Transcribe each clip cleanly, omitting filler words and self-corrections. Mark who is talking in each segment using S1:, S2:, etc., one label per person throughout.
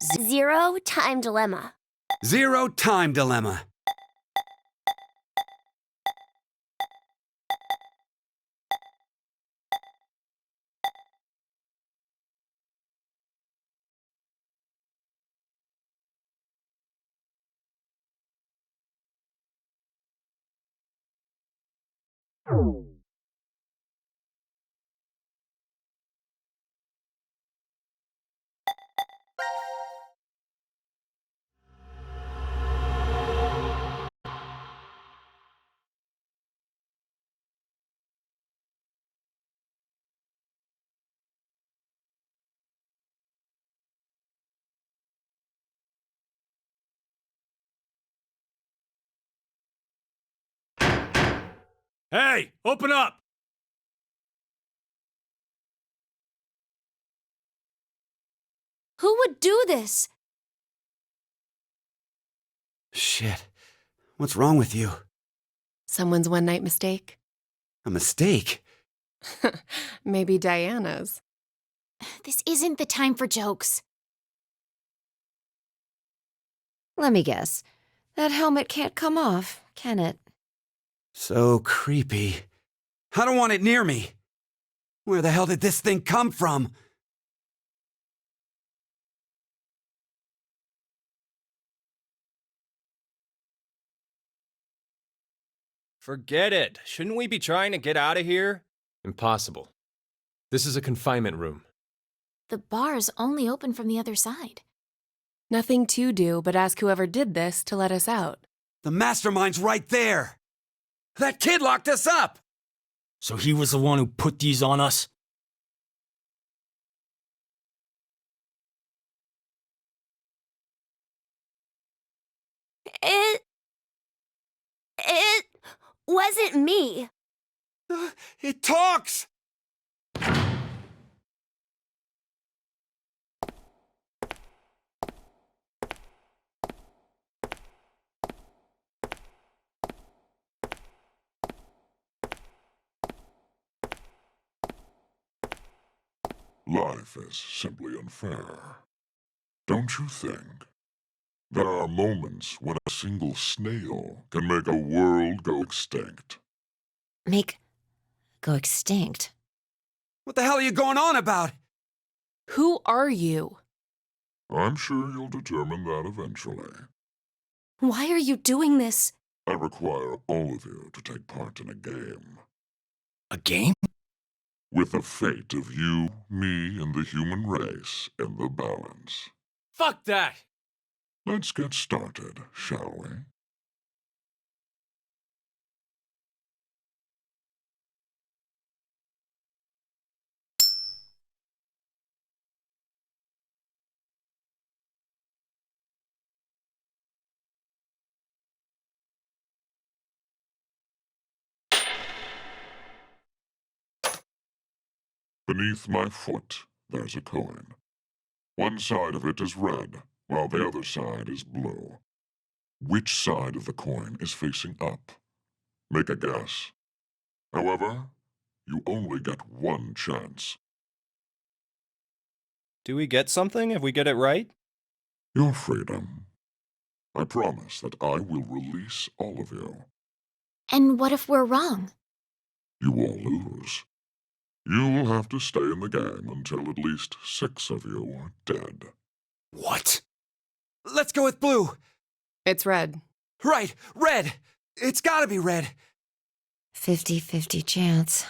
S1: Zero time dilemma.
S2: Zero time dilemma.
S3: Hey, open up!
S1: Who would do this?
S2: Shit. What's wrong with you?
S4: Someone's one-night mistake?
S2: A mistake?
S4: Maybe Diana's.
S1: This isn't the time for jokes.
S5: Let me guess. That helmet can't come off, can it?
S2: So creepy. I don't want it near me. Where the hell did this thing come from?
S3: Forget it. Shouldn't we be trying to get out of here?
S6: Impossible. This is a confinement room.
S1: The bar's only open from the other side.
S4: Nothing to do but ask whoever did this to let us out.
S2: The mastermind's right there. That kid locked us up.
S7: So he was the one who put these on us?
S1: It wasn't me.
S2: It talks!
S8: Life is simply unfair. Don't you think? There are moments when a single snail can make a world go extinct.
S5: Go extinct?
S2: What the hell are you going on about?
S4: Who are you?
S8: I'm sure you'll determine that eventually.
S1: Why are you doing this?
S8: I require all of you to take part in a game.
S7: A game?
S8: With the fate of you, me, and the human race in the balance.
S3: Fuck that!
S8: Let's get started, shall we? Beneath my foot, there's a coin. One side of it is red, while the other side is blue. Which side of the coin is facing up? Make a guess. However, you only get one chance.
S3: Do we get something if we get it right?
S8: Your freedom. I promise that I will release all of you.
S1: And what if we're wrong?
S8: You all lose. You will have to stay in the game until at least 6 of you are dead.
S2: What? Let's go with blue.
S4: It's red.
S2: Right, red. It's gotta be red.
S5: 50-50 chance.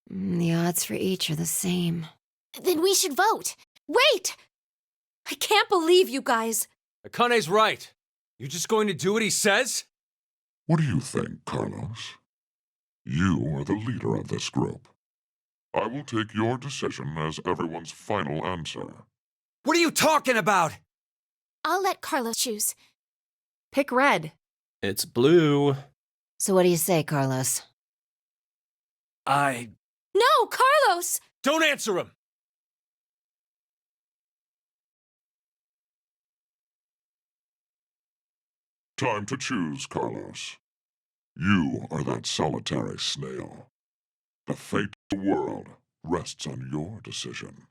S5: The odds for each are the same.
S1: Then we should vote. Wait! I can't believe you guys.
S6: Akane's right. You just going to do what he says?
S8: What do you think, Carlos? You are the leader of this group. I will take your decision as everyone's final answer.
S2: What are you talking about?
S1: I'll let Carlos choose.
S4: Pick red.
S3: It's blue.
S5: So what do you say, Carlos?
S1: No, Carlos!
S6: Don't answer him!
S8: Time to choose, Carlos. You are that solitary snail. The fate of the world rests on your decision.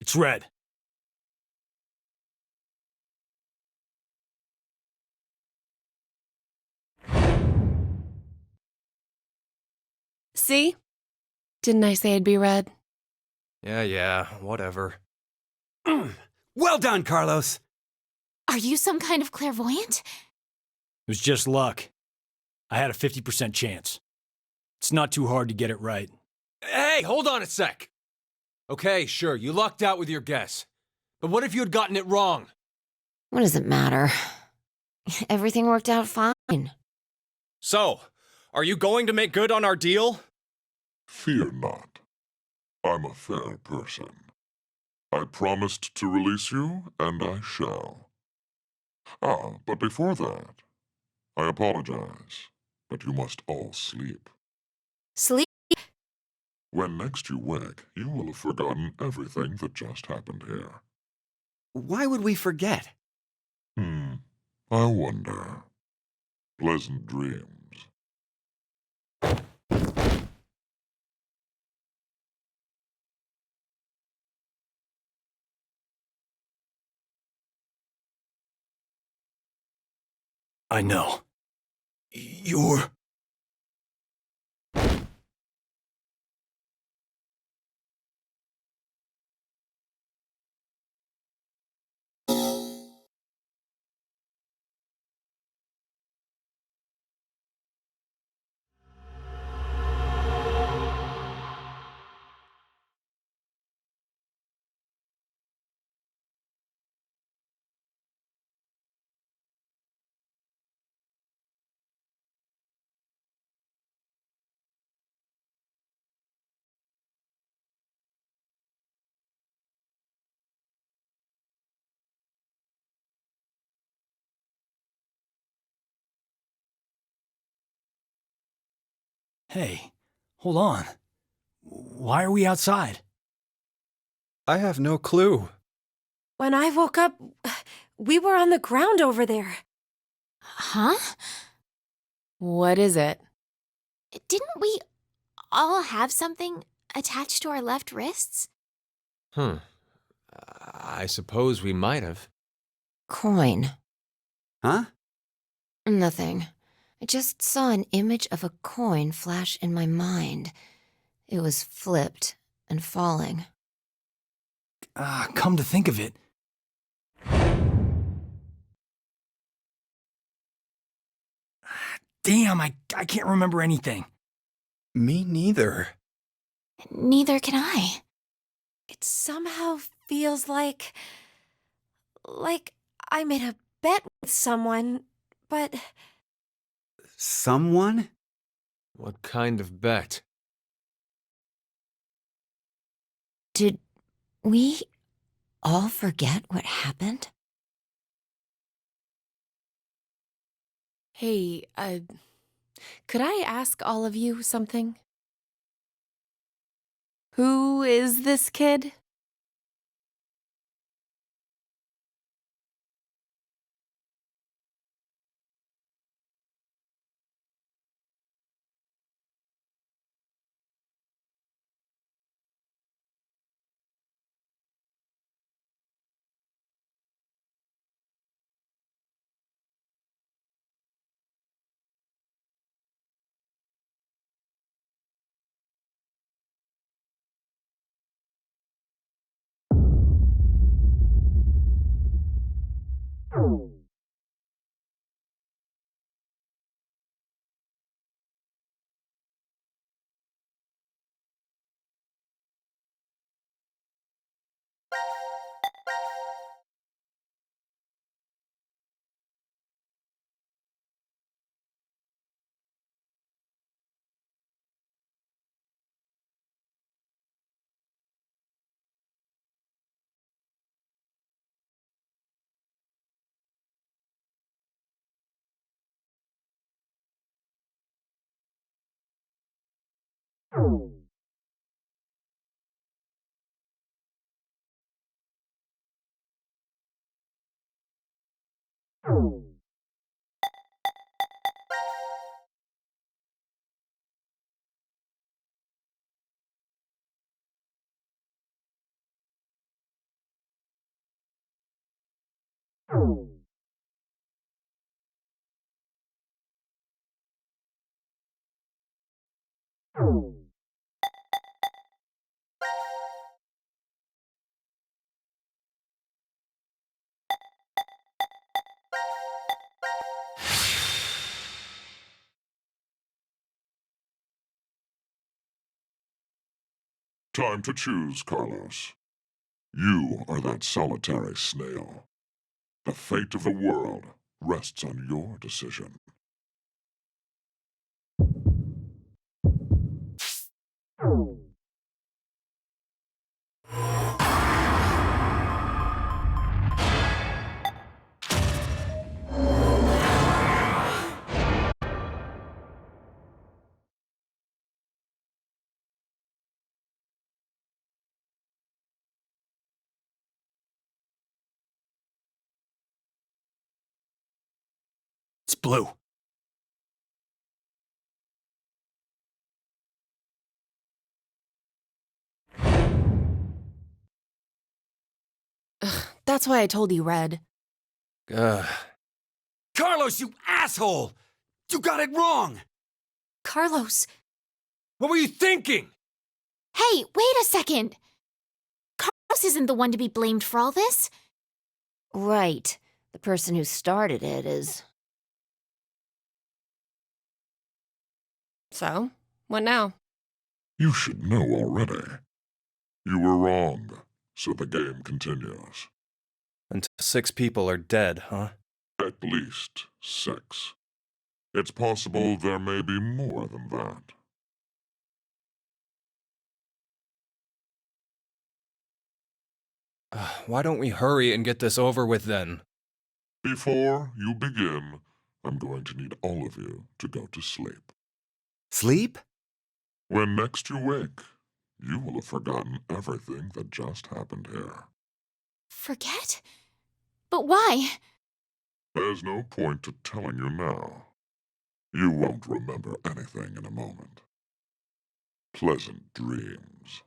S7: It's red.
S4: See? Didn't I say it'd be red?
S3: Yeah, whatever.
S2: Well done, Carlos.
S1: Are you some kind of clairvoyant?
S7: It was just luck. I had a 50% chance. It's not too hard to get it right.
S6: Hey, hold on a sec. Okay, sure, you lucked out with your guess. But what if you had gotten it wrong?
S5: What does it matter? Everything worked out fine.
S3: So, are you going to make good on our deal?
S8: Fear not. I'm a fair person. I promised to release you, and I shall. Ah, but before that, I apologize, but you must all sleep.
S1: Sleep?
S8: When next you wake, you will have forgotten everything that just happened here.
S2: Why would we forget?
S8: I wonder. Pleasant dreams.
S7: I know. You're... Hey, hold on. Why are we outside?
S3: I have no clue.
S9: When I woke up, we were on the ground over there.
S1: Huh?
S4: What is it?
S1: Didn't we all have something attached to our left wrists?
S6: I suppose we might have.
S5: Coin.
S2: Huh?
S5: Nothing. I just saw an image of a coin flash in my mind. It was flipped and falling.
S7: Come to think of it. Damn, I can't remember anything.
S2: Me neither.
S1: Neither can I.
S9: It somehow feels like I made a bet with someone, but
S2: Someone?
S6: What kind of bet?
S5: Did we all forget what happened?
S4: Hey, could I ask all of you something? Who is this kid?
S8: Time to choose, Carlos. You are that solitary snail. The fate of the world rests on your decision.
S7: It's blue.
S4: That's why I told you red.
S3: Ugh.
S2: Carlos, you asshole! You got it wrong!
S9: Carlos,
S6: What were you thinking?
S1: Hey, wait a second! Carlos isn't the one to be blamed for all this.
S5: Right. The person who started it is.
S4: So, what now?
S8: You should know already. You were wrong, so the game continues.
S3: Until 6 people are dead, huh?
S8: At least 6. It's possible there may be more than that.
S3: Why don't we hurry and get this over with then?
S8: Before you begin, I'm going to need all of you to go to sleep.
S2: Sleep?
S8: When next you wake, you will have forgotten everything that just happened here.
S1: Forget? But why?
S8: There's no point to telling you now. You won't remember anything in a moment. Pleasant dreams.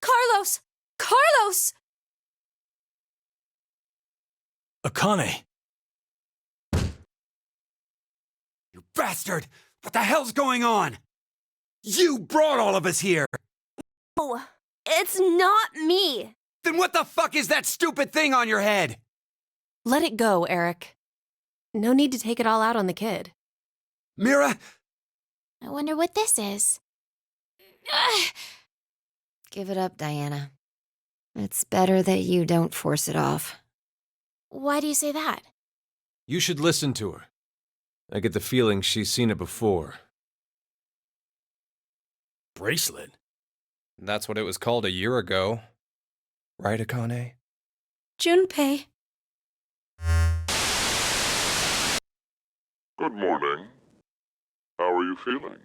S9: Carlos! Carlos!
S7: Akane!
S2: You bastard! What the hell's going on? You brought all of us here!
S9: Oh, it's not me!
S2: Then what the fuck is that stupid thing on your head?
S4: Let it go, Eric. No need to take it all out on the kid.
S2: Mira?
S1: I wonder what this is. Ugh.
S5: Give it up, Diana. It's better that you don't force it off.
S1: Why do you say that?
S6: You should listen to her. I get the feeling she's seen it before.
S7: Bracelet?
S3: That's what it was called a year ago. Right, Akane?
S9: Junpei.
S8: Good morning. How are you feeling?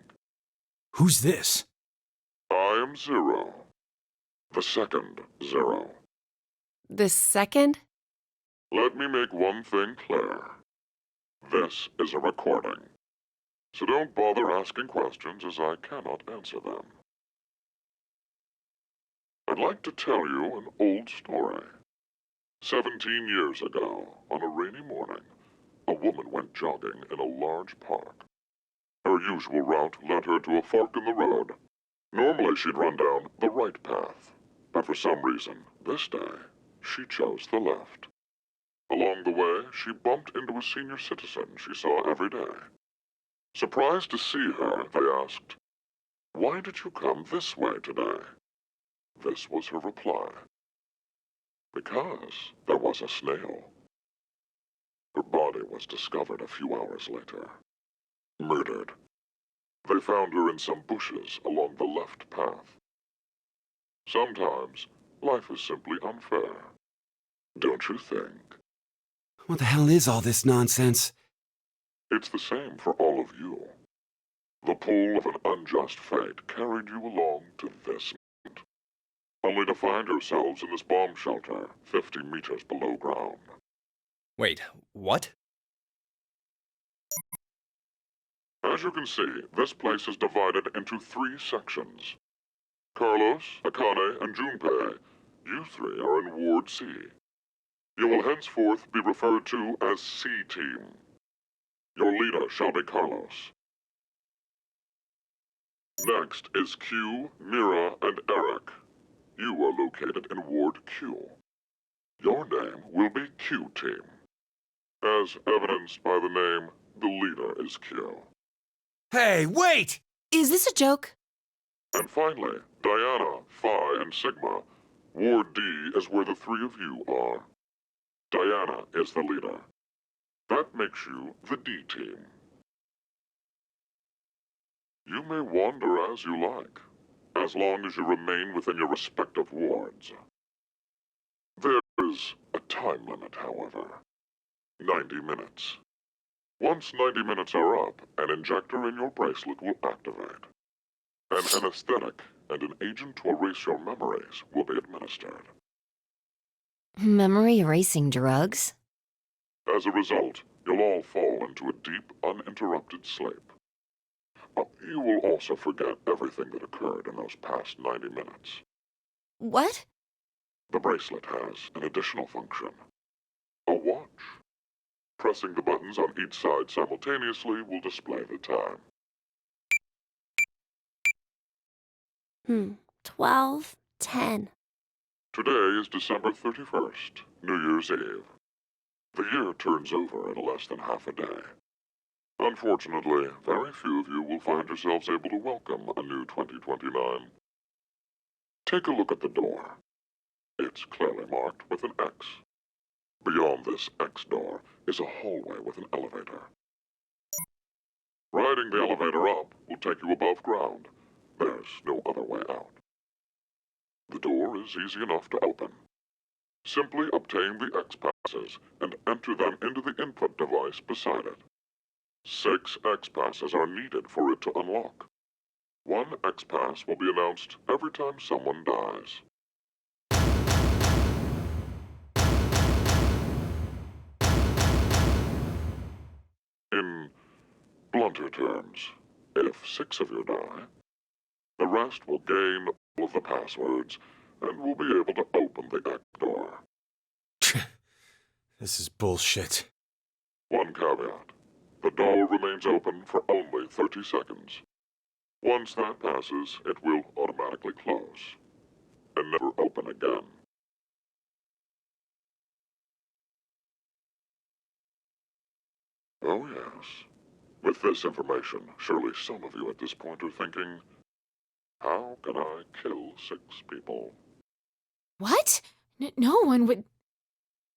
S7: Who's this?
S8: I am Zero. The second Zero.
S4: This second?
S8: Let me make one thing clear. This is a recording. So don't bother asking questions as I cannot answer them. I'd like to tell you an old story. 17 years ago, on a rainy morning, a woman went jogging in a large park. Her usual route led her to a fork in the road. Normally she'd run down the right path, but for some reason, this day, she chose the left. Along the way, she bumped into a senior citizen she saw every day. Surprised to see her, they asked, "Why did you come this way today?" This was her reply. "Because there was a snail." Her body was discovered a few hours later. Murdered. They found her in some bushes along the left path. Sometimes, life is simply unfair. Don't you think?
S2: What the hell is all this nonsense?
S8: It's the same for all of you. The pull of an unjust fate carried you along to this moment, only to find yourselves in this bomb shelter 50 meters below ground.
S3: Wait, what?
S8: As you can see, this place is divided into 3 sections. Carlos, Akane, and Junpei, you 3 are in Ward C. You will henceforth be referred to as C-Team. Your leader shall be Carlos. Next is Q, Mira, and Eric. You are located in Ward Q. Your name will be Q-Team. As evidenced by the name, the leader is Q.
S2: Hey, wait!
S4: Is this a joke?
S8: And finally, Diana, Phi, and Sigma. Ward D is where the 3 of you are. Diana is the leader. That makes you the D-Team. You may wander as you like, as long as you remain within your respective wards. There is a time limit, however. 90 minutes. Once 90 minutes are up, an injector in your bracelet will activate. An anesthetic and an agent to erase your memories will be administered.
S5: Memory erasing drugs?
S8: As a result, you'll all fall into a deep, uninterrupted sleep. You will also forget everything that occurred in those past 90 minutes.
S4: What?
S8: The bracelet has an additional function. A watch. Pressing the buttons on each side simultaneously will display the time.
S4: 12:10.
S8: Today is December 31st, New Year's Eve. The year turns over in less than half a day. Unfortunately, very few of you will find yourselves able to welcome a new 2029. Take a look at the door. It's clearly marked with an X. Beyond this X door is a hallway with an elevator. Riding the elevator up will take you above ground. There's no other way out. The door is easy enough to open. Simply obtain the X passes and enter them into the input device beside it. 6 X passes are needed for it to unlock. 1 X pass will be announced every time someone dies. In blunter terms, if 6 of you die, the rest will gain all of the passwords and will be able to open the X door.
S2: This is bullshit.
S8: One caveat. The door remains open for only 30 seconds. Once that passes, it will automatically close and never open again. Oh yes. With this information, surely some of you at this point are thinking, how can I kill 6 people?
S1: What? No one would.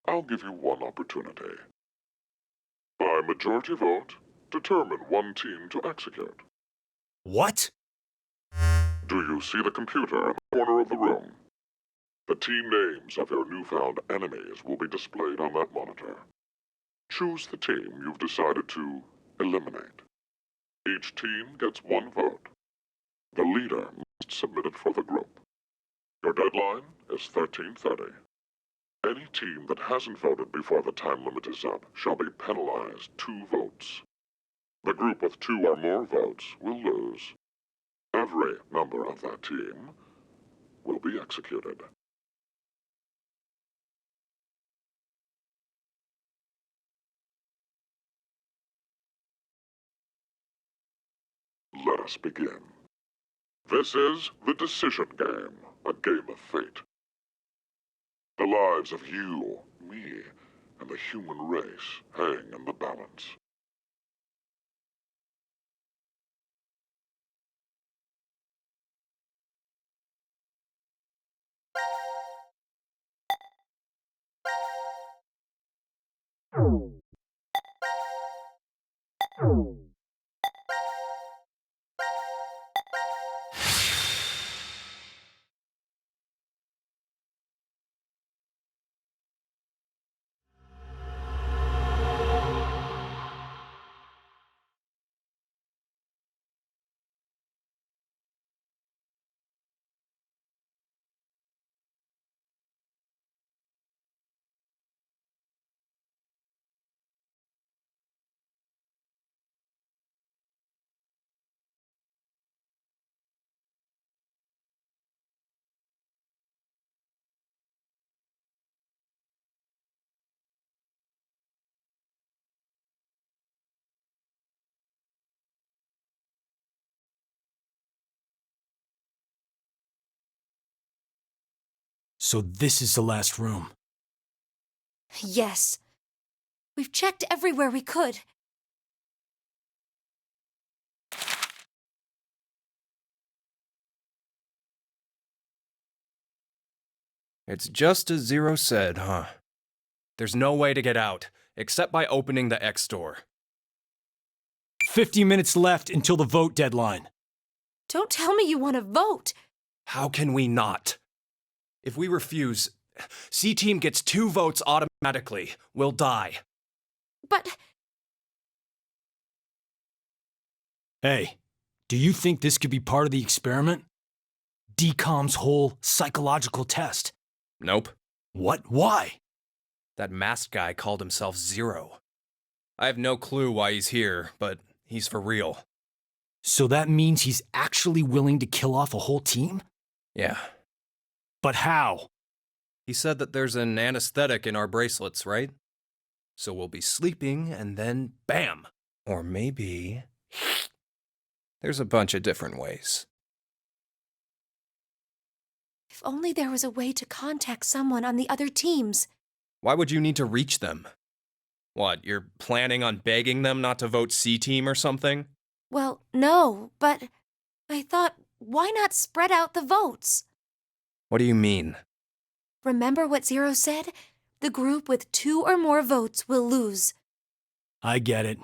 S8: I'll give you one opportunity. By majority vote, determine one team to execute.
S7: What?
S8: Do you see the computer in the corner of the room? The team names of your newfound enemies will be displayed on that monitor. Choose the team you've decided to eliminate. Each team gets 1 vote. The leader must submit it for the group. Your deadline is 13:30. Any team that hasn't voted before the time limit is up shall be penalized 2 votes. The group with 2 or more votes will lose. Every member of that team will be executed. let us begin. This is the decision game, a game of fate. The lives of you, me, and the human race hang in the balance.
S7: So this is the last room.
S9: Yes. We've checked everywhere we could.
S3: It's just as Zero said, huh? There's no way to get out, except by opening the X door.
S7: 50 minutes left until the vote deadline.
S9: Don't tell me you want to vote.
S3: How can we not? If we refuse, C-Team gets 2 votes automatically. We'll die.
S9: But
S7: Hey, do you think this could be part of the experiment? Decom's whole psychological test.
S3: Nope.
S7: What? Why?
S3: That masked guy called himself Zero. I have no clue why he's here, but he's for real.
S7: So that means he's actually willing to kill off a whole team?
S3: Yeah.
S7: But how?
S3: He said that there's an anesthetic in our bracelets, right? So we'll be sleeping and then bam! Or maybe... There's a bunch of different ways.
S9: if only there was a way to contact someone on the other teams.
S3: Why would you need to reach them? What, you're planning on begging them not to vote C-Team or something?
S9: Well, no, but I thought, why not spread out the votes?
S3: What do you mean?
S9: Remember what Zero said? The group with 2 or more votes will lose.
S7: I get it.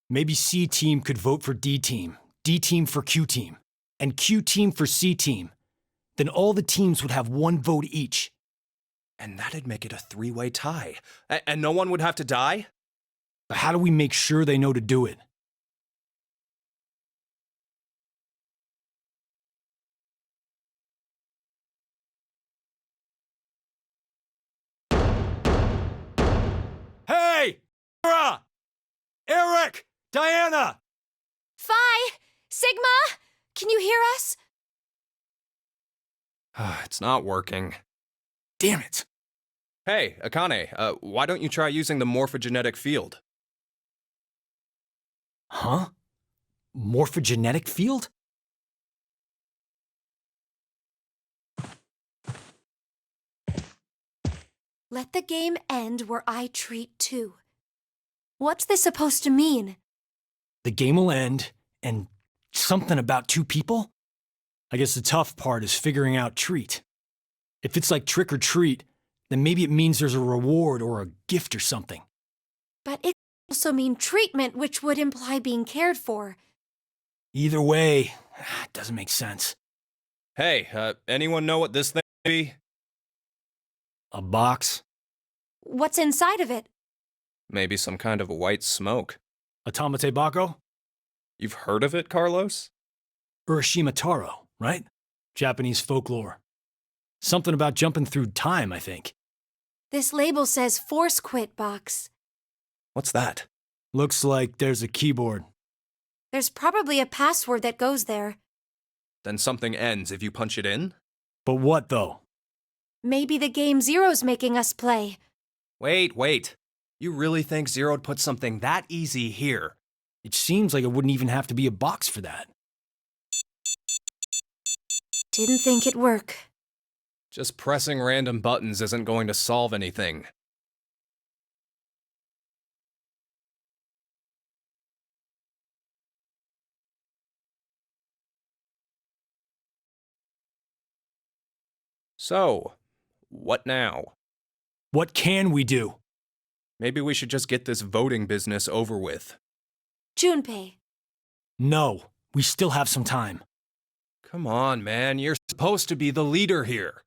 S7: Maybe C-Team could vote for D-Team, D-Team for Q-Team, and Q-Team for C-Team. Then all the teams would have 1 vote each.
S3: And that'd make it a 3-way tie. And no one would have to die?
S7: But how do we make sure they know to do it? Hey! Sarah! Eric! Diana!
S9: Phi! Sigma! Can you hear us?
S3: It's not working.
S7: Damn it!
S3: Hey, Akane, why don't you try using the morphogenetic field?
S7: Huh? Morphogenetic field?
S9: Let the game end where I treat 2. What's this supposed to mean?
S7: The game will end, and something about 2 people? I guess the tough part is figuring out treat. If it's like trick or treat, then maybe it means there's a reward or a gift or something.
S9: But it could also mean treatment, which would imply being cared for.
S7: Either way, it doesn't make sense.
S3: Hey, anyone know what this thing may be?
S7: A box?
S9: What's inside of it?
S3: Maybe some kind of white smoke.
S7: Automate Bako?
S3: You've heard of it, Carlos?
S7: Urashima Taro, right? Japanese folklore. Something about jumping through time, I think.
S9: This label says Force Quit Box.
S3: What's that?
S7: Looks like there's a keyboard.
S9: There's probably a password that goes there.
S3: Then something ends if you punch it in?
S7: But what, though?
S9: Maybe the game Zero's making us play.
S3: Wait. You really think Zero'd put something that easy here?
S7: It seems like it wouldn't even have to be a box for that.
S9: Didn't think it'd work.
S3: Just pressing random buttons isn't going to solve anything. So, what now?
S7: What can we do?
S3: Maybe we should just get this voting business over with.
S9: Junpei,
S7: No, we still have some time.
S3: Come on, man, you're supposed to be the leader here.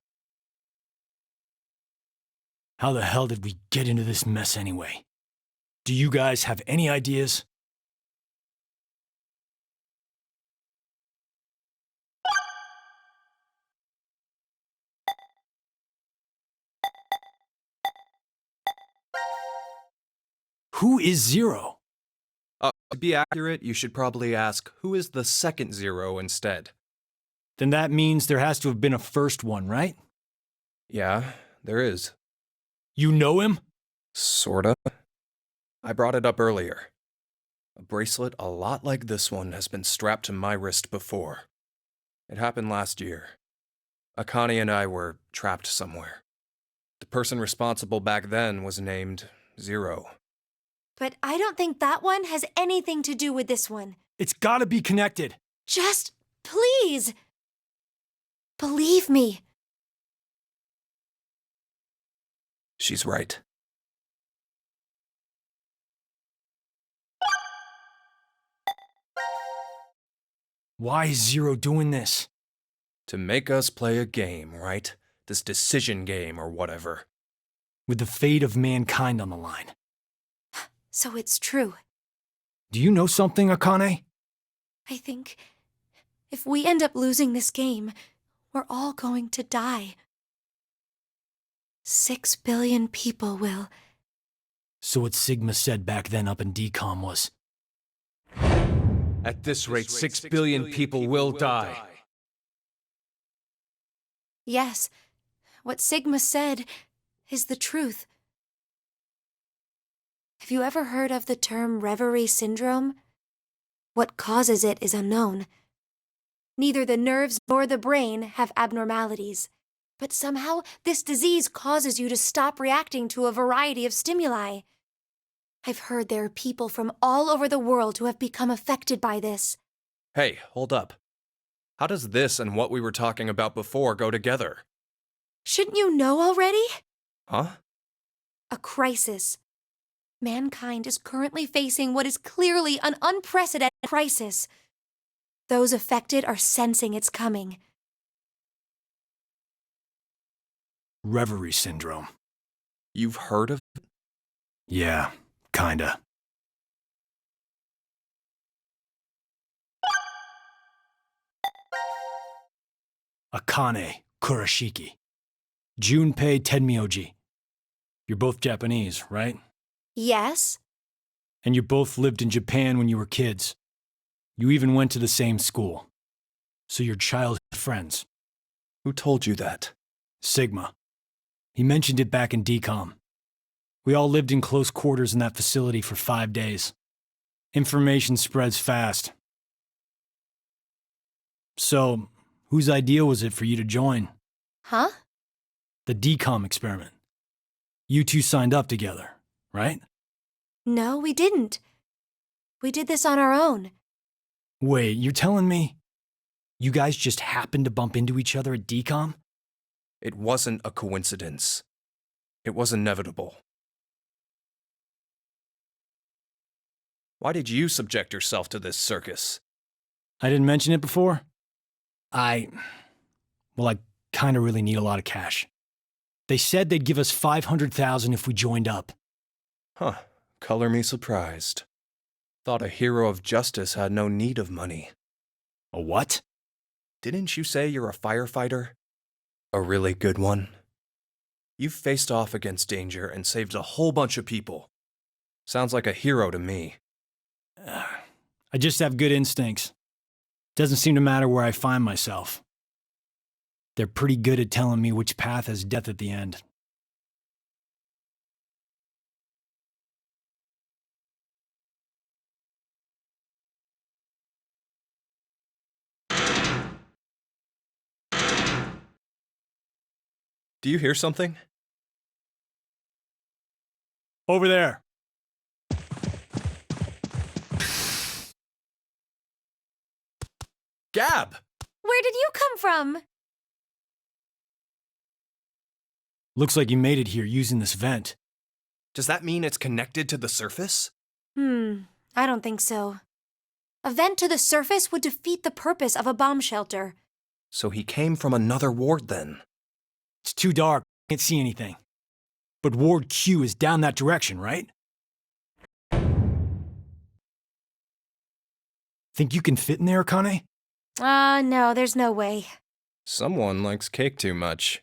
S7: How the hell did we get into this mess anyway? Do you guys have any ideas? Who is Zero?
S3: To be accurate, you should probably ask, who is the second zero instead?
S7: Then that means there has to have been a first one, right?
S3: Yeah, there is.
S7: You know him?
S3: Sorta. I brought it up earlier. A bracelet a lot like this one has been strapped to my wrist before. It happened last year. Akane and I were trapped somewhere. The person responsible back then was named Zero.
S9: but I don't think that one has anything to do with this one.
S7: It's gotta be connected.
S9: Just, please, believe me.
S3: She's right.
S7: Why is Zero doing this?
S3: To make us play a game, right? This decision game or whatever.
S7: With the fate of mankind on the line.
S9: So it's true.
S7: Do you know something, Akane?
S9: I think if we end up losing this game, we're all going to die. 6 billion people will.
S7: So what Sigma said back then up in DCOM was,
S6: At this rate, 6 billion people will die.
S9: Yes, what Sigma said is the truth. Have you ever heard of the term Reverie Syndrome? What causes it is unknown. Neither the nerves nor the brain have abnormalities, but somehow this disease causes you to stop reacting to a variety of stimuli. I've heard there are people from all over the world who have become affected by this.
S3: Hey, hold up. How does this and what we were talking about before go together?
S9: Shouldn't you know already?
S3: Huh?
S9: A crisis. Mankind is currently facing what is clearly an unprecedented crisis. Those affected are sensing it's coming.
S7: Reverie Syndrome.
S3: You've heard of it?
S7: Yeah, kinda. Akane Kurashiki. Junpei Tenmyoji. You're both Japanese, right?
S9: Yes?
S7: And you both lived in Japan when you were kids. You even went to the same school. So you're childhood friends.
S3: Who told you that?
S7: Sigma. He mentioned it back in DCOM. We all lived in close quarters in that facility for 5 days. Information spreads fast. So, whose idea was it for you to join?
S9: Huh?
S7: The DCOM experiment. You two signed up together, right?
S9: No, we didn't. We did this on our own.
S7: Wait, you're telling me you guys just happened to bump into each other at DCOM?
S3: It wasn't a coincidence. It was inevitable. Why did you subject yourself to this circus?
S7: I didn't mention it before? I kinda really need a lot of cash. They said they'd give us $500,000 if we joined up.
S3: Huh. Color me surprised. Thought a hero of justice had no need of money.
S7: A what?
S3: Didn't you say you're a firefighter? A really good one? You've faced off against danger and saved a whole bunch of people. Sounds like a hero to me.
S7: I just have good instincts. Doesn't seem to matter where I find myself. They're pretty good at telling me which path has death at the end.
S3: Do you hear something?
S7: Over there.
S3: Gab!
S9: Where did you come from?
S7: Looks like you made it here using this vent.
S3: Does that mean it's connected to the surface?
S9: I don't think so. A vent to the surface would defeat the purpose of a bomb shelter.
S3: So he came from another ward then.
S7: It's too dark. Can't see anything. But Ward Q is down that direction, right? Think you can fit in there, Akane?
S9: No, there's no way.
S3: Someone likes cake too much.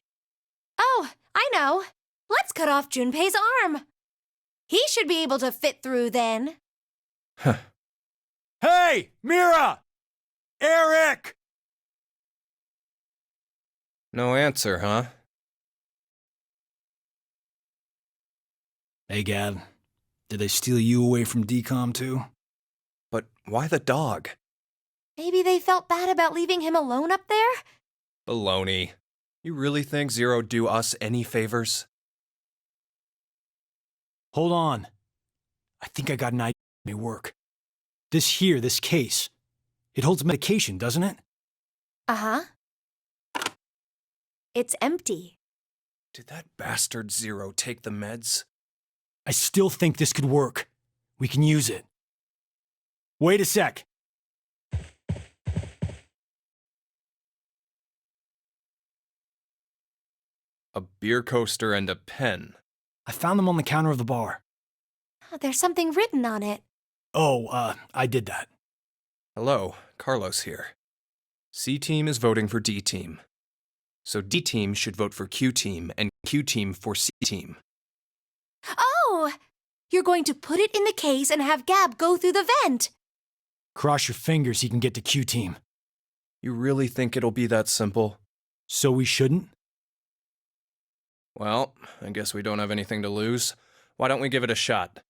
S9: Oh, I know. Let's cut off Junpei's arm. He should be able to fit through then.
S3: Huh.
S7: Hey, Mira! Eric!
S3: No answer, huh?
S7: Hey, Gab. Did they steal you away from Decom too?
S3: But why the dog?
S9: Maybe they felt bad about leaving him alone up there?
S3: Baloney. You really think Zero'd do us any favors?
S7: Hold on. I think I got an idea that may work. This case. It holds medication, doesn't it?
S9: Uh-huh. It's empty.
S3: Did that bastard Zero take the meds?
S7: I still think this could work. We can use it. Wait a sec.
S3: A beer coaster and a pen.
S7: I found them on the counter of the bar.
S9: There's something written on it.
S7: Oh, I did that.
S3: Hello, Carlos here. C-Team is voting for D-Team. So D-Team should vote for Q-Team and Q-Team for C-Team.
S9: Oh! You're going to put it in the case and have Gab go through the vent.
S7: Cross your fingers he can get to Q-Team.
S3: You really think it'll be that simple?
S7: So we shouldn't?
S3: Well, I guess we don't have anything to lose. Why don't we give it a shot?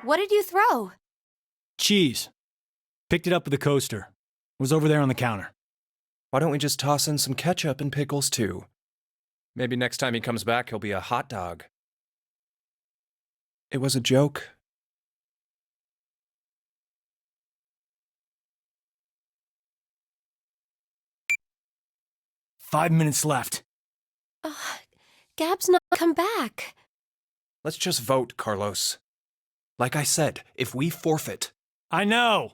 S9: What did you throw?
S7: Cheese. Picked it up with the coaster. Was over there on the counter.
S3: Why don't we just toss in some ketchup and pickles too? Maybe next time he comes back, he'll be a hot dog. It was a joke.
S7: "5 minutes left."
S9: Gab's not come back.
S3: Let's just vote, Carlos. Like I said, if we forfeit...
S7: I know!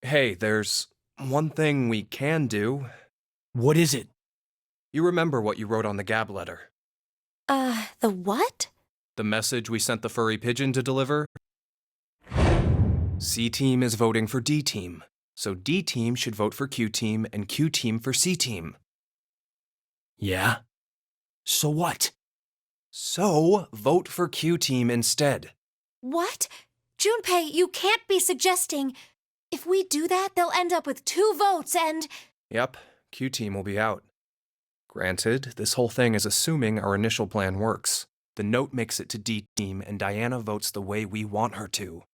S3: Hey, there's one thing we can do.
S7: What is it?
S3: You remember what you wrote on the Gab letter?
S9: The what?
S3: The message we sent the furry pigeon to deliver? C-Team is voting for D-Team, so D-Team should vote for Q-Team and Q-Team for C-Team.
S7: Yeah? So what?
S3: So, vote for Q-Team instead.
S9: What? Junpei, you can't be suggesting... If we do that, they'll end up with 2 votes and...
S3: Yep, Q-Team will be out. Granted, this whole thing is assuming our initial plan works. The note makes it to D-Team and Diana votes the way we want her to.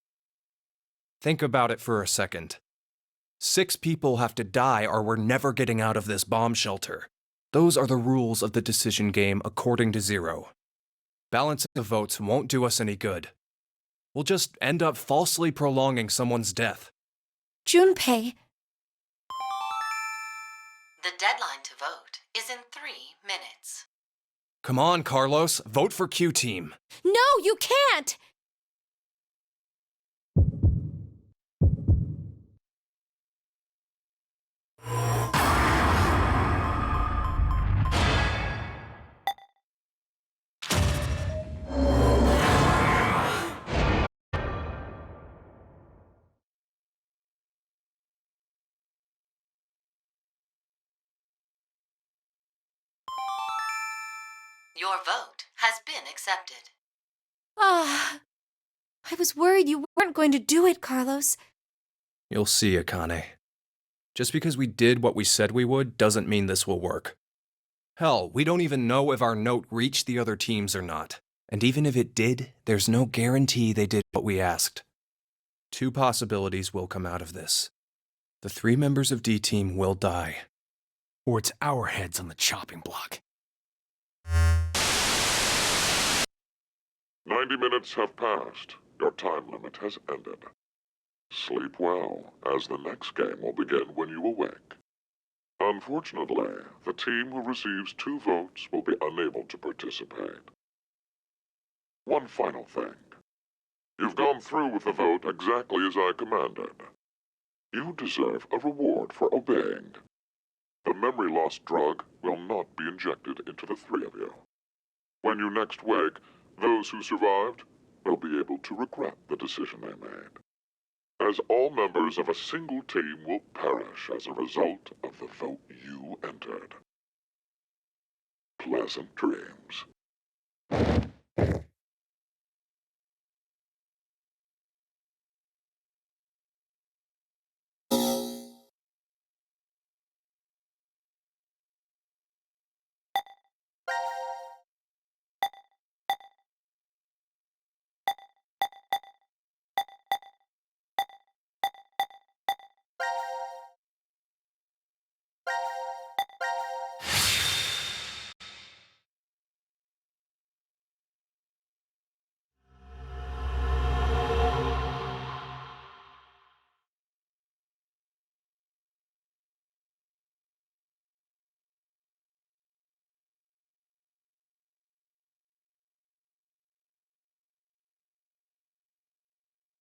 S3: Think about it for a second. 6 people have to die or we're never getting out of this bomb shelter. Those are the rules of the decision game according to Zero. Balancing the votes won't do us any good. We'll just end up falsely prolonging someone's death.
S9: Junpei...
S10: The deadline to vote is in 3 minutes.
S3: Come on, Carlos, vote for Q-Team.
S9: No, you can't!
S10: Your vote has been accepted.
S9: I was worried you weren't going to do it, Carlos.
S3: You'll see, Akane. Just because we did what we said we would doesn't mean this will work. Hell, we don't even know if our note reached the other teams or not. And even if it did, there's no guarantee they did what we asked. 2 possibilities will come out of this. The 3 members of D Team will die.
S7: Or it's our heads on the chopping block.
S8: 90 minutes have passed. Your time limit has ended. Sleep well, as the next game will begin when you awake. Unfortunately, the team who receives 2 votes will be unable to participate. One final thing. You've gone through with the vote exactly as I commanded. You deserve a reward for obeying. The memory loss drug will not be injected into the 3 of you. When you next wake, those who survived will be able to regret the decision they made, as all members of a single team will perish as a result of the vote you entered. Pleasant dreams.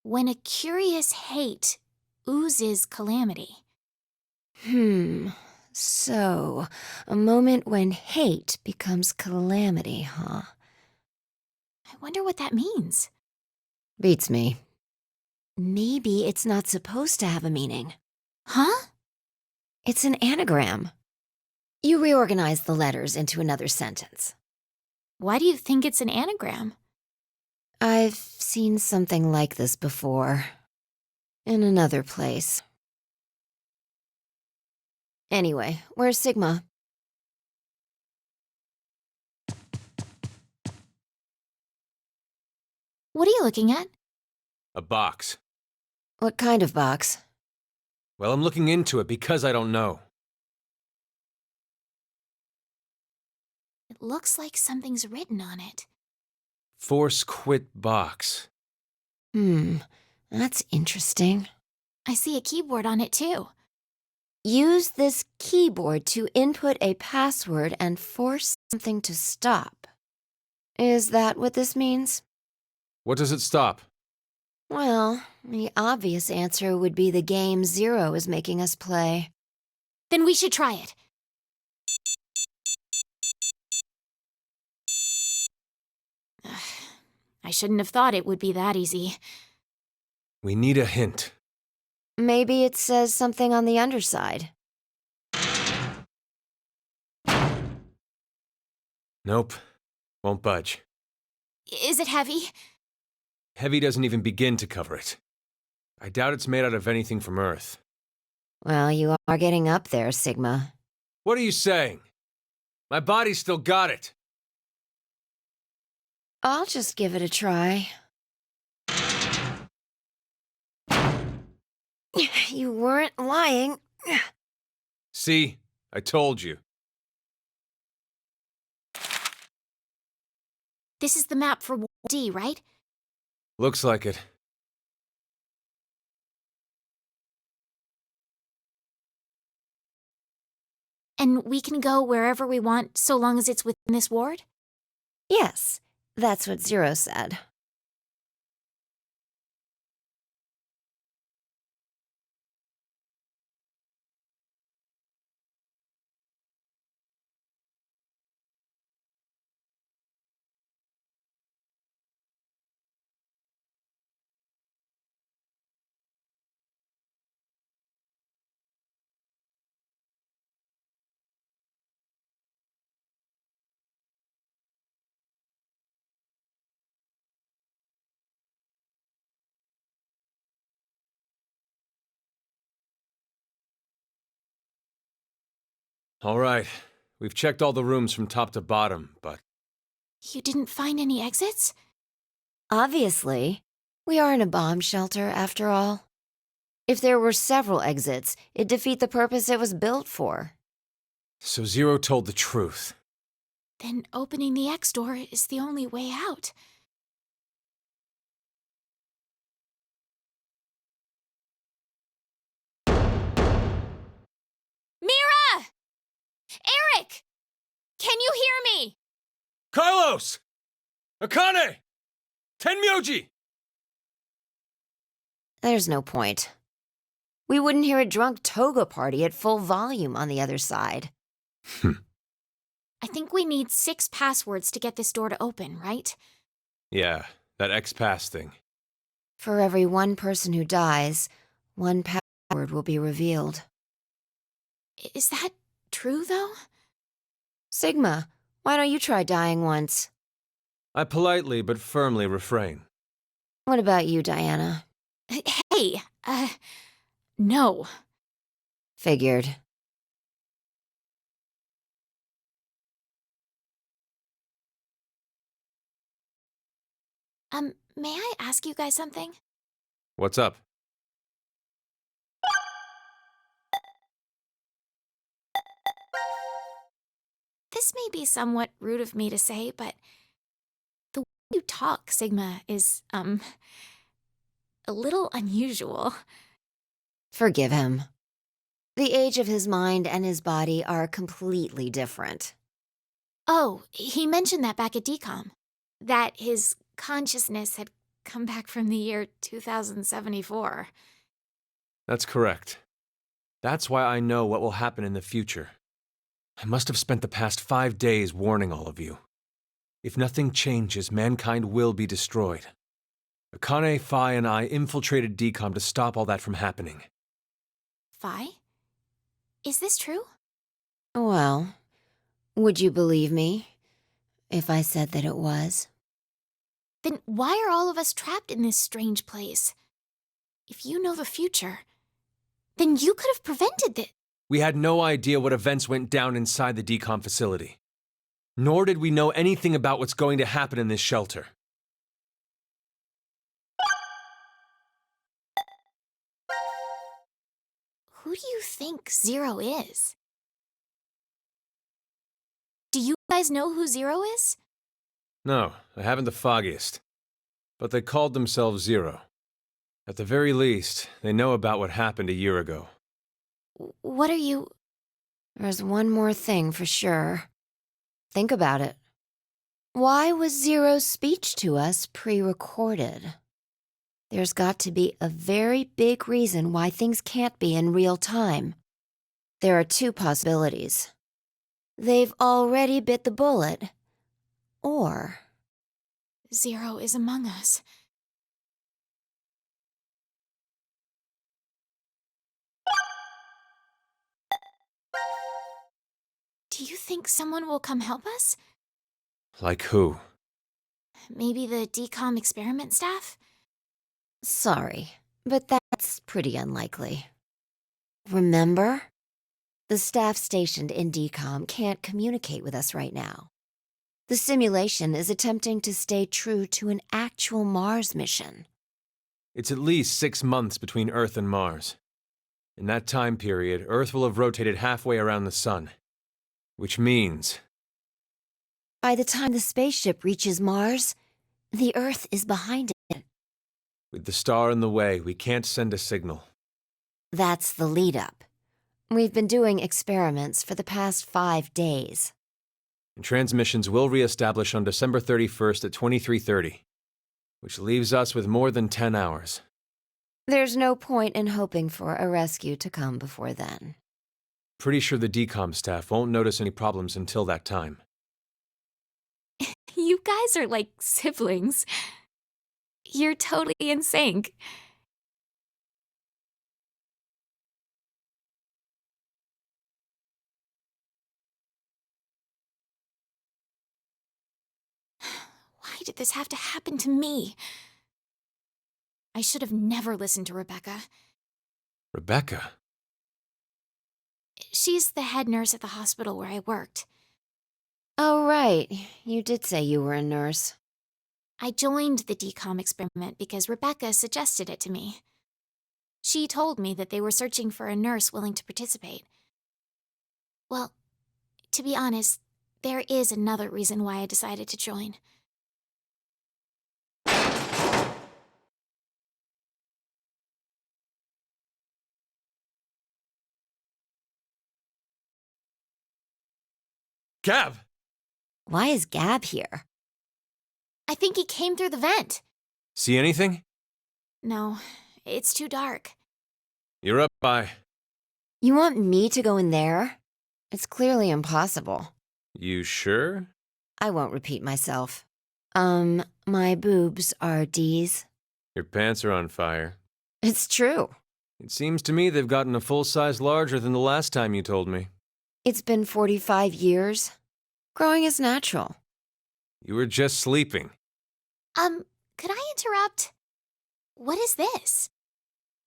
S1: When a curious hate oozes calamity.
S5: So, a moment when hate becomes calamity, huh?
S1: I wonder what that means.
S5: Beats me. Maybe it's not supposed to have a meaning.
S1: Huh?
S5: It's an anagram. You reorganize the letters into another sentence.
S1: Why do you think it's an anagram?
S5: I've seen something like this before. In another place. Anyway, where's Sigma?
S1: What are you looking at?
S6: A box.
S5: What kind of box?
S6: Well, I'm looking into it because I don't know.
S1: It looks like something's written on it.
S6: Force quit box.
S5: That's interesting.
S1: I see a keyboard on it too.
S5: Use this keyboard to input a password and force something to stop. Is that what this means?
S6: What does it stop?
S5: Well, the obvious answer would be the game Zero is making us play.
S1: Then we should try it. Ugh, I shouldn't have thought it would be that easy.
S6: We need a hint.
S5: Maybe it says something on the underside.
S6: Nope. Won't budge.
S1: Is it heavy?
S6: Heavy doesn't even begin to cover it. I doubt it's made out of anything from Earth.
S5: Well, you are getting up there, Sigma.
S6: What are you saying? My body's still got it.
S5: I'll just give it a try. You weren't lying.
S6: See? I told you.
S1: This is the map for Ward D, right?
S6: Looks like it.
S1: And we can go wherever we want so long as it's within this ward?
S5: Yes, that's what Zero said.
S6: All right. We've checked all the rooms from top to bottom, but
S1: You didn't find any exits?
S5: Obviously, we are in a bomb shelter after all. If there were several exits, it'd defeat the purpose it was built for.
S6: so Zero told the truth.
S1: Then opening the X door is the only way out. Mira! Eric! Can you hear me?
S6: Carlos! Akane! Tenmyoji!
S5: There's no point. We wouldn't hear a drunk toga party at full volume on the other side.
S1: I think we need 6 passwords to get this door to open, right?
S6: Yeah, that X-Pass thing.
S5: For every one person who dies, one password will be revealed.
S1: Is that true, though?
S5: Sigma, why don't you try dying once?
S6: I politely but firmly refrain.
S5: What about you, Diana?
S1: Hey, no.
S5: Figured.
S1: May I ask you guys something?
S6: What's up?
S1: This may be somewhat rude of me to say, but the way you talk, Sigma, is, a little unusual.
S5: Forgive him. The age of his mind and his body are completely different.
S1: Oh, he mentioned that back at Decom. That his consciousness had come back from the year 2074.
S6: That's correct. That's why I know what will happen in the future. I must have spent the past 5 days warning all of you. If nothing changes, mankind will be destroyed. Akane, Phi, and I infiltrated Decom to stop all that from happening.
S1: Phi? Is this true?
S5: Well, would you believe me if I said that it was?
S1: Then why are all of us trapped in this strange place? If you know the future, then you could have prevented it.
S6: We had no idea what events went down inside the Decom facility. Nor did we know anything about what's going to happen in this shelter.
S1: Who do you think Zero is? Do you guys know who Zero is?
S6: No, I haven't the foggiest. But they called themselves Zero. At the very least, they know about what happened a year ago.
S1: What are you...
S5: There's one more thing for sure. Think about it. Why was Zero's speech to us pre-recorded? There's got to be a very big reason why things can't be in real time. There are 2 possibilities. They've already bit the bullet, or...
S1: Zero is among us. Do you think someone will come help us?
S6: Like who?
S1: Maybe the Decom experiment staff?
S5: Sorry, but that's pretty unlikely. Remember? The staff stationed in Decom can't communicate with us right now. The simulation is attempting to stay true to an actual Mars mission.
S6: It's at least 6 months between Earth and Mars. In that time period, Earth will have rotated halfway around the Sun. Which means...
S5: By the time the spaceship reaches Mars, the Earth is behind it.
S6: with the star in the way, we can't send a signal.
S5: That's the lead-up. We've been doing experiments for the past 5 days.
S6: And transmissions will reestablish on December 31st at 23:30, which leaves us with more than 10 hours.
S5: There's no point in hoping for a rescue to come before then.
S6: Pretty sure the Decom staff won't notice any problems until that time.
S1: You guys are like siblings. You're totally in sync. Why did this have to happen to me? I should have never listened to Rebecca.
S6: Rebecca?
S1: She's the head nurse at the hospital where I worked.
S5: Oh, right. You did say you were a nurse.
S1: I joined the decom experiment because Rebecca suggested it to me. She told me that they were searching for a nurse willing to participate. Well, to be honest, there is another reason why I decided to join.
S6: Gab!
S5: Why is Gab here?
S1: I think he came through the vent.
S6: See anything?
S1: No, it's too dark.
S6: You're up by.
S5: You want me to go in there? It's clearly impossible.
S6: You sure?
S5: I won't repeat myself. My boobs are D's.
S6: Your pants are on fire.
S5: It's true.
S6: It seems to me they've gotten a full size larger than the last time you told me.
S5: It's been 45 years. Growing is natural.
S6: You were just sleeping.
S1: Could I interrupt? What is this?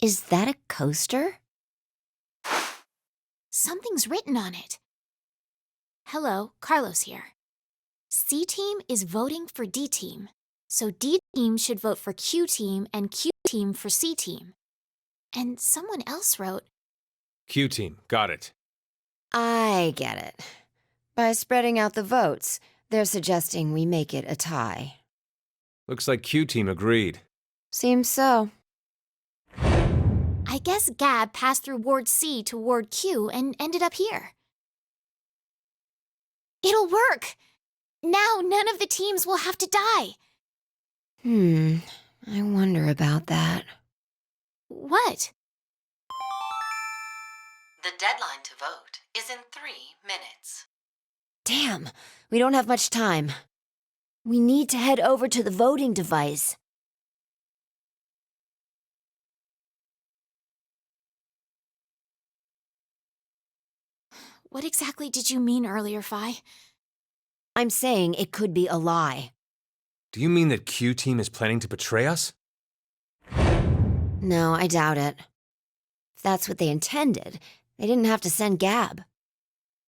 S5: Is that a coaster?
S1: Something's written on it. Hello, Carlos here. C-Team is voting for D-Team, so D-Team should vote for Q-Team and Q-Team for C-Team. And someone else wrote,
S6: Q-Team, got it.
S5: I get it. By spreading out the votes, they're suggesting we make it a tie.
S6: Looks like Q-Team agreed.
S5: Seems so.
S1: I guess Gab passed through Ward C to Ward Q and ended up here. It'll work! Now none of the teams will have to die.
S5: I wonder about that.
S1: What?
S10: The deadline to vote is in 3 minutes.
S5: Damn, we don't have much time. We need to head over to the voting device.
S1: What exactly did you mean earlier, Phi?
S5: I'm saying it could be a lie.
S6: Do you mean that Q-Team is planning to betray us?
S5: No, I doubt it. If that's what they intended, they didn't have to send Gab.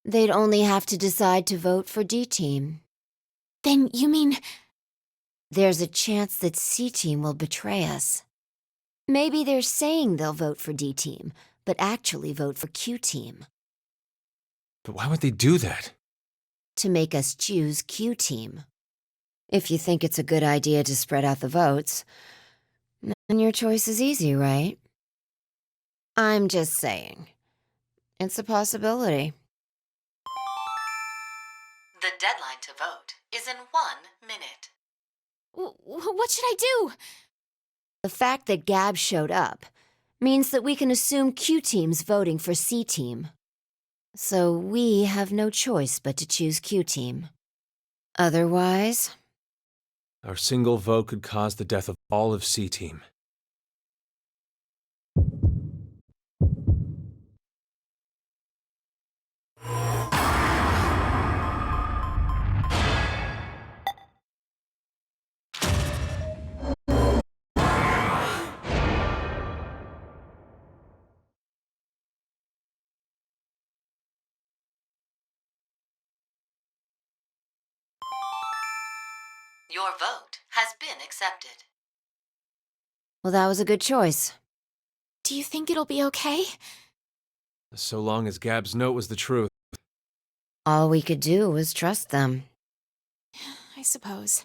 S5: They'd only have to decide to vote for D-Team.
S1: Then you mean...
S5: There's a chance that C-Team will betray us. Maybe they're saying they'll vote for D-Team, but actually vote for Q-Team.
S6: But why would they do that?
S5: To make us choose Q-Team. If you think it's a good idea to spread out the votes, then your choice is easy, right? I'm just saying. It's a possibility.
S10: The deadline to vote is in 1 minute.
S1: What should I do?
S5: The fact that Gab showed up means that we can assume Q-Team's voting for C-Team. So we have no choice but to choose Q-Team. Otherwise...
S6: Our single vote could cause the death of all of C-Team.
S10: Your vote has been accepted.
S5: Well, that was a good choice.
S1: Do you think it'll be okay?
S6: So long as Gab's note was the truth.
S5: All we could do was trust them.
S1: I suppose.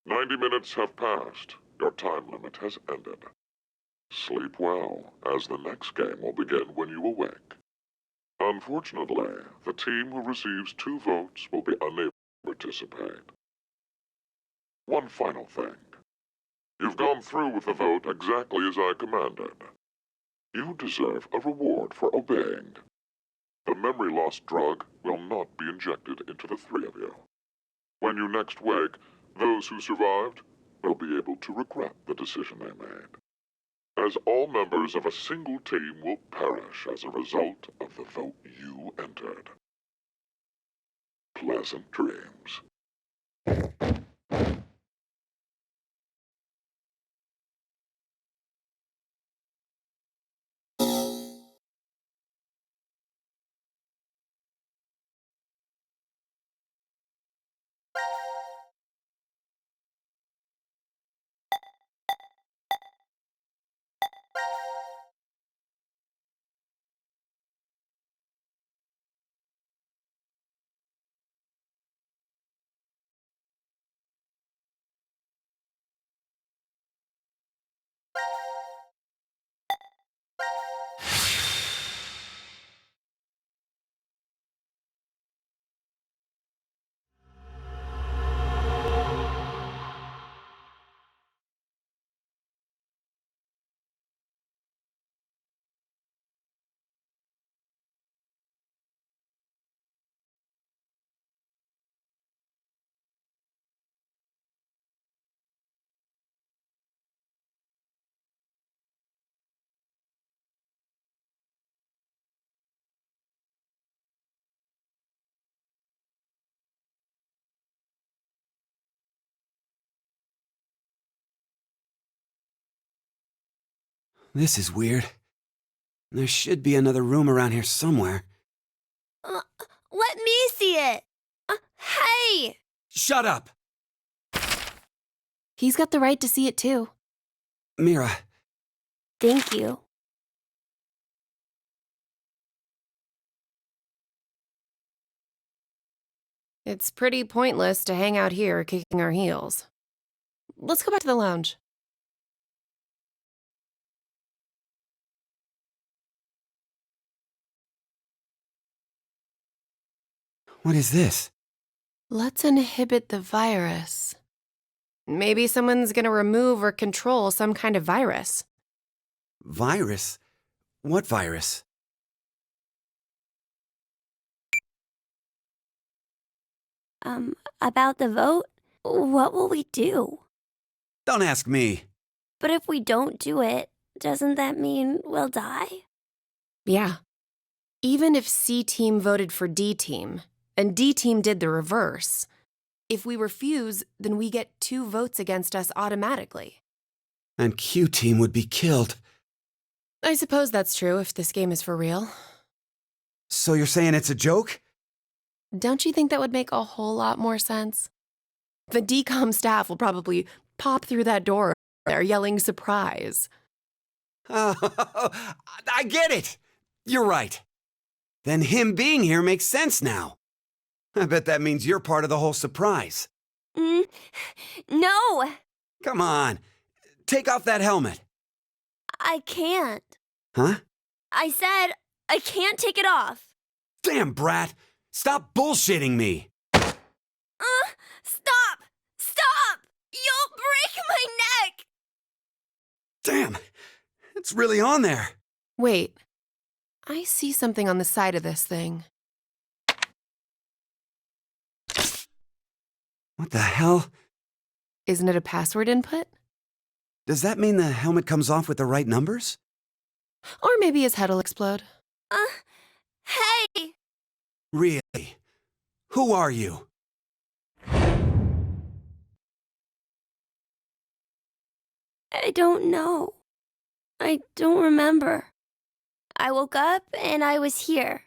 S8: 90 minutes have passed. Your time limit has ended. Sleep well, as the next game will begin when you awake. Unfortunately, the team who receives 2 votes will be unable to participate. One final thing. You've gone through with the vote exactly as I commanded. You deserve a reward for obeying. The memory loss drug will not be injected into the 3 of you. When you next wake, those who survived will be able to regret the decision they made, as all members of a single team will perish as a result of the vote you entered. Pleasant dreams.
S2: This is weird. There should be another room around here somewhere.
S9: Let me see it. Hey!
S2: Shut up!
S4: He's got the right to see it too.
S2: Mira,
S9: Thank you.
S4: It's pretty pointless to hang out here kicking our heels. Let's go back to the lounge.
S2: what is this?
S4: Let's inhibit the virus. Maybe someone's gonna remove or control some kind of virus.
S2: Virus? What virus?
S9: About the vote? What will we do?
S2: Don't ask me.
S9: But if we don't do it, doesn't that mean we'll die?
S4: Yeah. Even if C team voted for D team, and D team did the reverse, if we refuse, then we get 2 votes against us automatically.
S2: And Q team would be killed.
S4: I suppose that's true if this game is for real.
S2: So you're saying it's a joke?
S4: Don't you think that would make a whole lot more sense? The DCOM staff will probably pop through that door there yelling surprise.
S2: I get it! You're right. Then him being here makes sense now. I bet that means you're part of the whole surprise.
S9: No!
S2: Come on, take off that helmet.
S9: I can't.
S2: Huh?
S9: I said I can't take it off.
S2: Damn, Brat! Stop bullshitting me!
S9: Stop! Stop! You'll break my neck!
S2: Damn! It's really on there.
S4: Wait, I see something on the side of this thing.
S2: What the hell?
S4: Isn't it a password input?
S2: Does that mean the helmet comes off with the right numbers?
S4: Or maybe his head'll explode.
S9: Hey!
S2: Really? Who are you?
S9: I don't know. I don't remember. I woke up and I was here.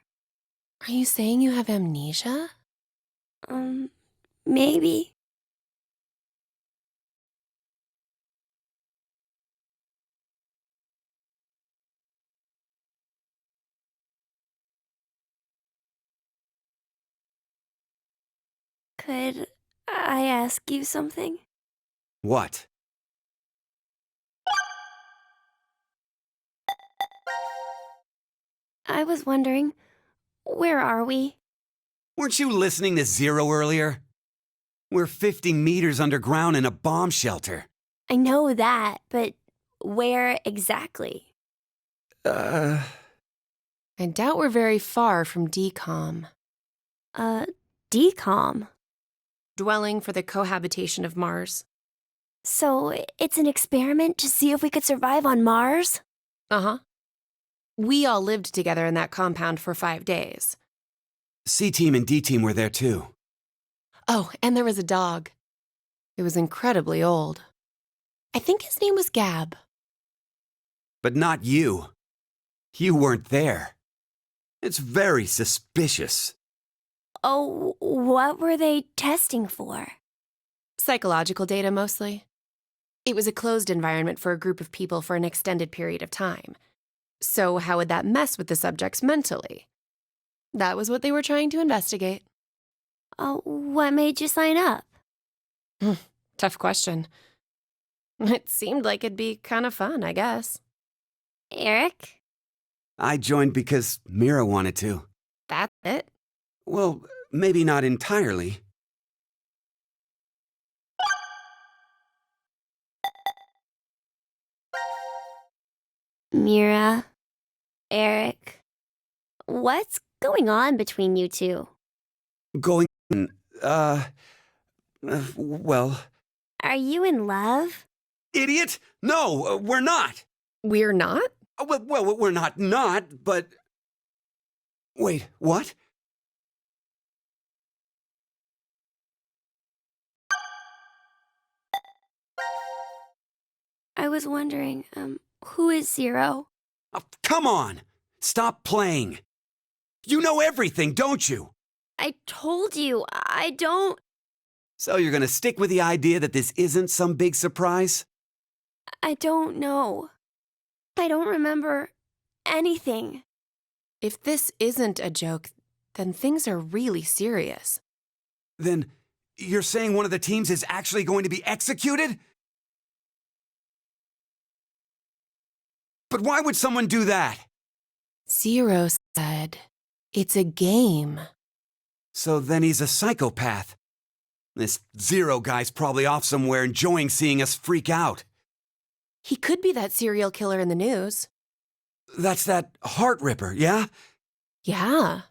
S4: Are you saying you have amnesia?
S9: Maybe. Could I ask you something?
S2: What?
S9: I was wondering, where are we?
S2: Weren't you listening to Zero earlier? We're 50 meters underground in a bomb shelter.
S9: I know that, but where exactly?
S4: I doubt we're very far from DCOM.
S9: Decom.
S4: Dwelling for the cohabitation of Mars.
S9: So it's an experiment to see if we could survive on Mars?
S4: Uh-huh. We all lived together in that compound for 5 days.
S2: C-Team and D-Team were there too.
S4: Oh, and there was a dog. It was incredibly old. I think his name was Gab.
S2: But not you. You weren't there. It's very suspicious.
S9: Oh, what were they testing for?
S4: Psychological data, mostly. It was a closed environment for a group of people for an extended period of time. So how would that mess with the subjects mentally? That was what they were trying to investigate.
S9: What made you sign up?
S4: Tough question. It seemed like it'd be kind of fun, I guess.
S5: Eric?
S2: I joined because Mira wanted to.
S4: That's it.
S2: Well, maybe not entirely.
S5: Mira? Eric? What's going on between you two?
S2: Going, well...
S5: Are you in love?
S2: Idiot! No, we're not!
S4: We're not?
S2: Well, we're not, but... Wait, what?
S5: I was wondering, who is Zero?
S2: Oh, come on! Stop playing! You know everything, don't you?
S5: I told you, I don't...
S2: So you're gonna stick with the idea that this isn't some big surprise?
S5: I don't know. I don't remember anything.
S4: If this isn't a joke, then things are really serious.
S2: Then you're saying one of the teams is actually going to be executed? But why would someone do that?
S4: Zero said, it's a game.
S2: So then he's a psychopath. This Zero guy's probably off somewhere enjoying seeing us freak out.
S4: He could be that serial killer in the news.
S2: That's that heart ripper, yeah?
S4: Yeah.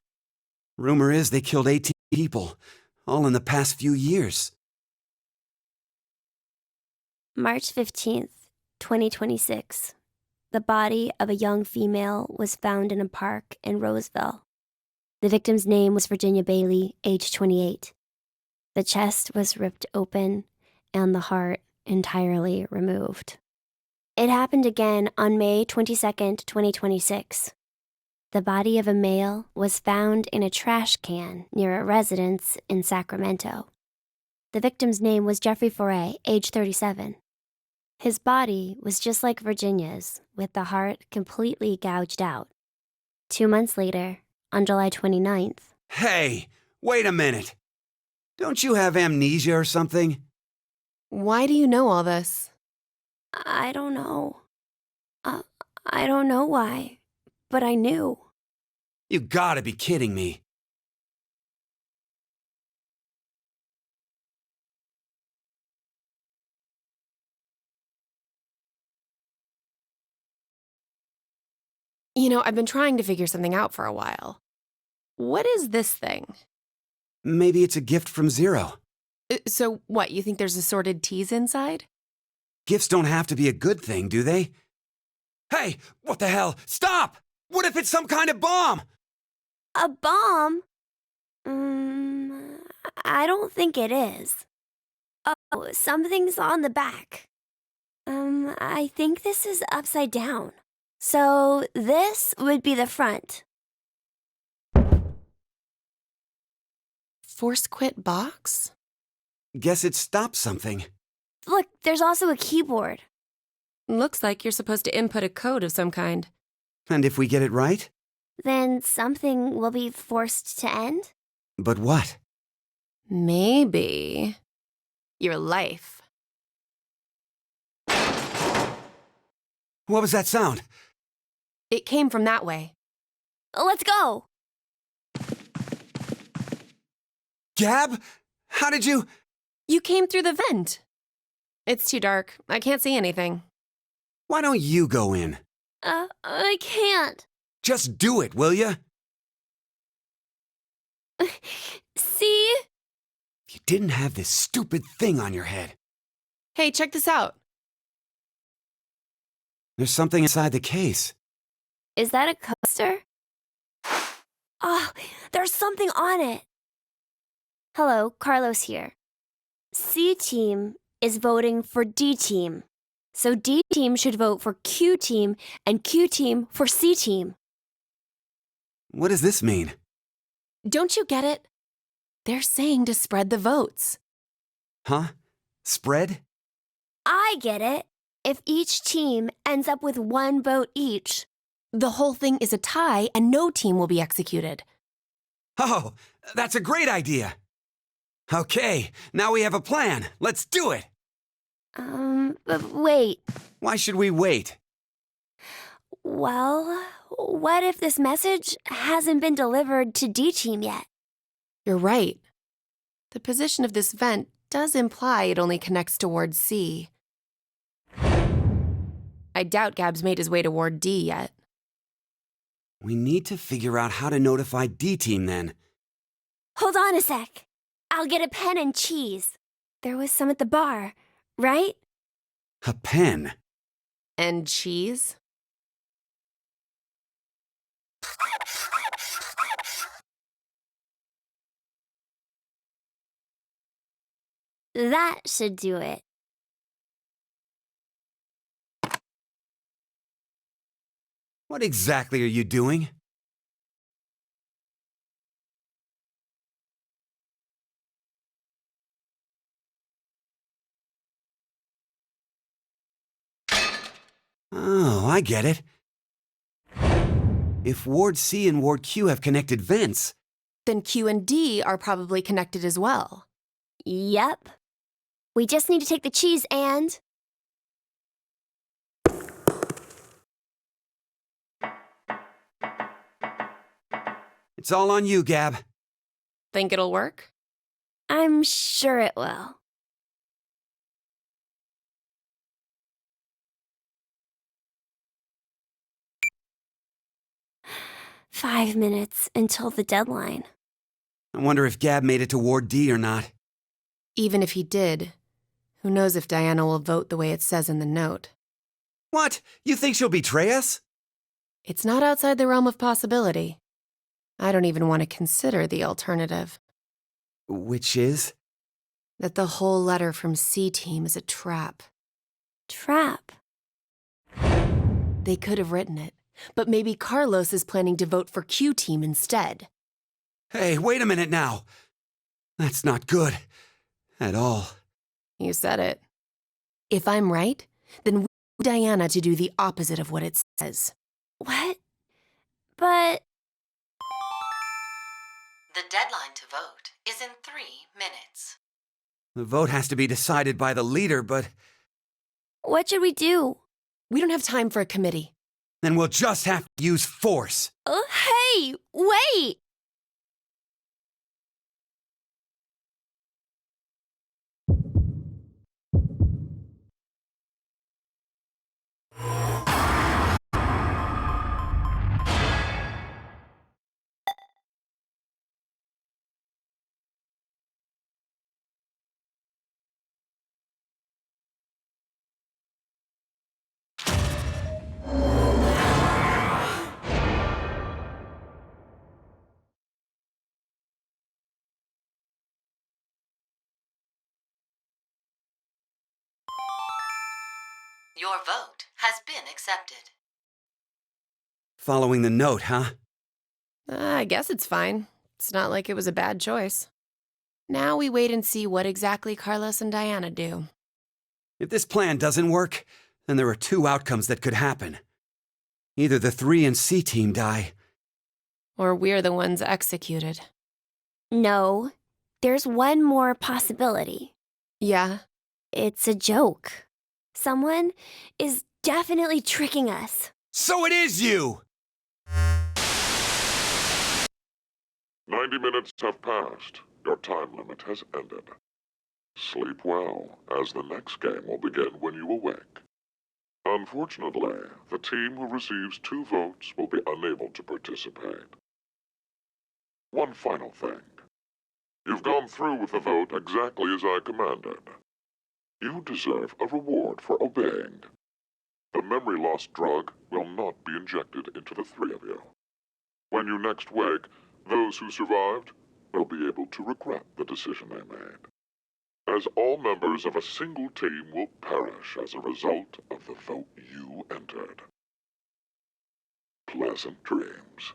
S2: Rumor is they killed 18 people, all in the past few years.
S5: March 15th, 2026. The body of a young female was found in a park in Roseville. The victim's name was Virginia Bailey, age 28. The chest was ripped open and the heart entirely removed. It happened again on May 22nd, 2026. The body of a male was found in a trash can near a residence in Sacramento. The victim's name was Jeffrey Foray, age 37. His body was just like Virginia's, with the heart completely gouged out. 2 months later, on July 29th.
S2: Hey, wait a minute. Don't you have amnesia or something?
S4: Why do you know all this?
S5: I don't know. I don't know why, but I knew.
S2: You gotta be kidding me.
S4: You know, I've been trying to figure something out for a while. What is this thing?
S2: Maybe it's a gift from Zero.
S4: So what, you think there's assorted teas inside?
S2: Gifts don't have to be a good thing, do they? Hey, what the hell? Stop! What if it's some kind of bomb?
S5: A bomb? I don't think it is. Oh, something's on the back. I think this is upside down. So this would be the front.
S4: Force quit box?
S2: Guess it stopped something.
S5: Look, there's also a keyboard.
S4: Looks like you're supposed to input a code of some kind.
S2: And if we get it right?
S5: Then something will be forced to end?
S2: But what?
S4: Maybe your life.
S2: What was that sound?
S4: It came from that way.
S5: Let's go!
S2: Gab? How did you...
S4: You came through the vent. It's too dark. I can't see anything.
S2: Why don't you go in?
S5: I can't.
S2: Just do it, will ya?
S5: See?
S2: If you didn't have this stupid thing on your head.
S4: Hey, check this out.
S2: There's something inside the case.
S5: Is that a coaster? Oh, there's something on it. Hello, Carlos here. C team is voting for D team. So D team should vote for Q team and Q team for C team.
S2: What does this mean?
S4: Don't you get it? They're saying to spread the votes.
S2: Huh? Spread?
S5: I get it. If each team ends up with 1 vote each,
S4: The whole thing is a tie and no team will be executed.
S2: Oh, that's a great idea. Okay, now we have a plan. Let's do it.
S11: Wait.
S2: Why should we wait?
S11: Well, what if this message hasn't been delivered to D-Team yet?
S4: You're right. The position of this vent does imply it only connects to Ward C. I doubt Gab's made his way to Ward D yet.
S2: We need to figure out how to notify D-Team then.
S11: Hold on a sec. I'll get a pen and cheese. There was some at the bar, right?
S2: A pen?
S4: And cheese?
S11: That should do it.
S2: What exactly are you doing? Oh, I get it. If Ward C and Ward Q have connected vents,
S4: Then Q and D are probably connected as well.
S11: Yep. We just need to take the cheese and...
S2: it's all on you, Gab.
S4: Think it'll work?
S11: I'm sure it will. "5 minutes until the deadline."
S2: I wonder if Gab made it to Ward D or not.
S4: Even if he did, who knows if Diana will vote the way it says in the note.
S2: What? You think she'll betray us?
S4: It's not outside the realm of possibility. I don't even want to consider the alternative.
S2: Which is?
S4: That the whole letter from C-Team is a trap.
S11: Trap.
S4: They could have written it, but maybe Carlos is planning to vote for Q-Team instead.
S2: Hey, wait a minute now. That's not good. At all.
S4: You said it. If I'm right, then we need Diana to do the opposite of what it says.
S11: What? But...
S10: The deadline to vote is in 3 minutes.
S2: The vote has to be decided by the leader, but
S11: what should we do?
S4: We don't have time for a committee.
S2: then we'll just have to use force.
S11: Hey, wait!
S10: Your vote has been accepted.
S2: Following the note, huh?
S4: I guess it's fine. It's not like it was a bad choice. Now we wait and see what exactly Carlos and Diana do.
S2: If this plan doesn't work, then there are 2 outcomes that could happen. Either the 3 and C team die.
S4: Or we're the ones executed.
S11: No, there's one more possibility.
S4: Yeah?
S11: It's a joke. Someone is definitely tricking us.
S2: So it is you!
S8: 90 minutes have passed. Your time limit has ended. Sleep well, as the next game will begin when you awake. Unfortunately, the team who receives 2 votes will be unable to participate. One final thing. You've gone through with the vote exactly as I commanded. You deserve a reward for obeying. The memory loss drug will not be injected into the 3 of you. When you next wake, those who survived will be able to regret the decision they made, as all members of a single team will perish as a result of the vote you entered. Pleasant dreams.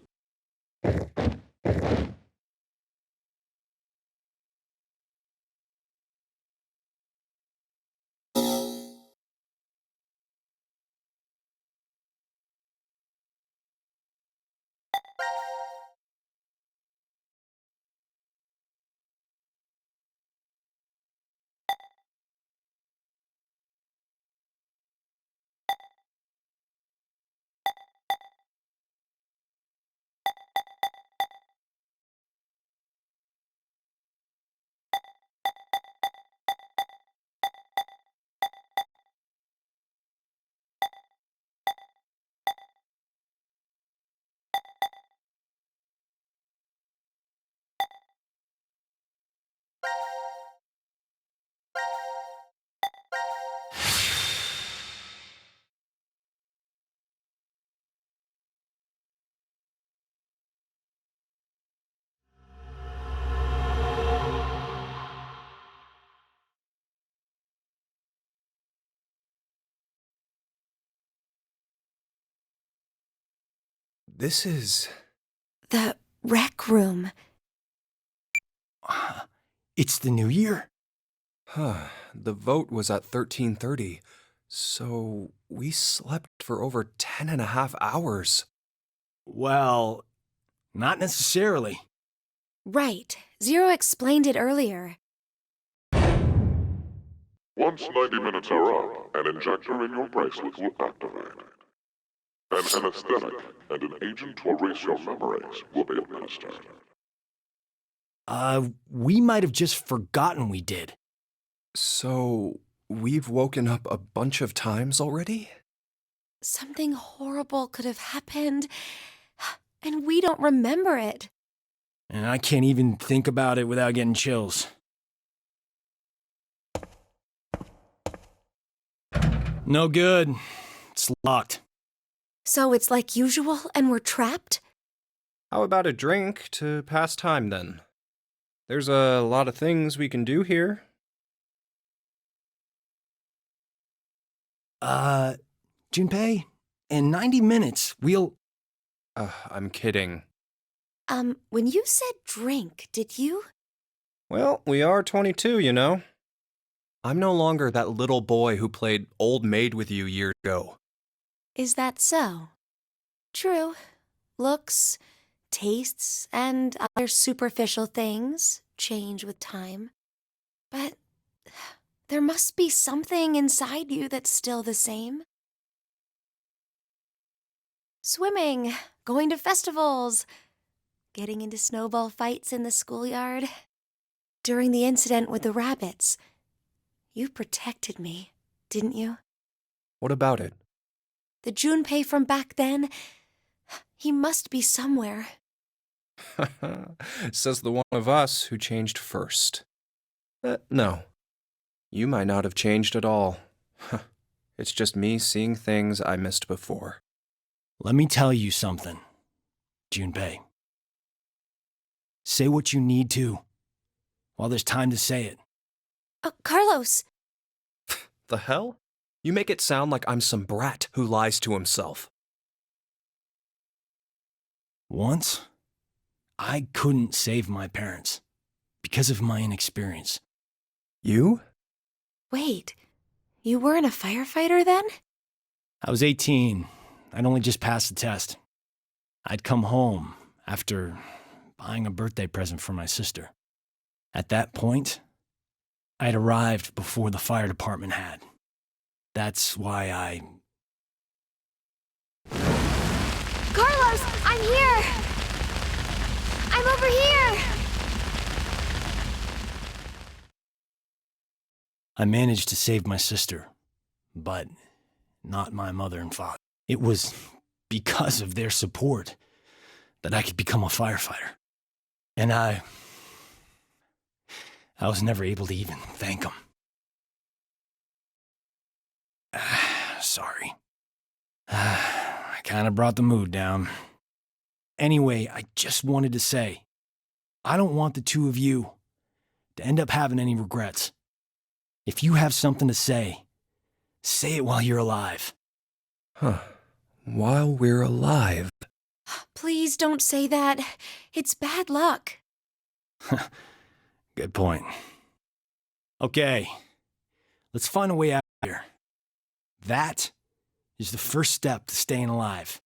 S3: This is...
S9: The rec room.
S7: It's the new year.
S3: Huh. The vote was at 13:30, so we slept for over 10.5 hours.
S7: Well, not necessarily.
S9: Right. Zero explained it earlier.
S8: Once 90 minutes are up, an injector in your bracelet will activate. An anesthetic and an agent to erase your memories will be administered.
S7: We might have just forgotten we did.
S3: So, we've woken up a bunch of times already?
S9: Something horrible could have happened, and we don't remember it.
S7: And I can't even think about it without getting chills. No good. It's locked.
S9: So it's like usual, and we're trapped?
S3: How about a drink to pass time then? There's a lot of things we can do here.
S7: Junpei, in 90 minutes, we'll...
S3: I'm kidding.
S9: When you said drink, did you?
S3: Well, we are 22, you know. I'm no longer that little boy who played old maid with you years ago.
S9: Is that so? True. Looks, tastes, and other superficial things change with time. But there must be something inside you that's still the same. Swimming, going to festivals, getting into snowball fights in the schoolyard. During the incident with the rabbits, you protected me, didn't you?
S3: What about it?
S9: The Junpei from back then, he must be somewhere.
S3: Says the one of us who changed first. No. You might not have changed at all. It's just me seeing things I missed before.
S7: Let me tell you something, Junpei. Say what you need to, while there's time to say it.
S9: Carlos!
S3: The hell? You make it sound like I'm some brat who lies to himself.
S7: Once, I couldn't save my parents because of my inexperience.
S3: You?
S9: Wait, you weren't a firefighter then?
S7: I was 18. I'd only just passed the test. I'd come home after buying a birthday present for my sister. At that point, I'd arrived before the fire department had. That's why I...
S11: Carlos, I'm here! I'm over here!
S7: I managed to save my sister, but not my mother and father. It was because of their support that I could become a firefighter. And I was never able to even thank them. Sorry. I kind of brought the mood down. Anyway, I just wanted to say, I don't want the two of you to end up having any regrets. If you have something to say it while you're alive.
S3: Huh. While we're alive.
S9: Please don't say that. It's bad luck.
S7: Good point. Okay, let's find a way out of here. That is the first step to staying alive.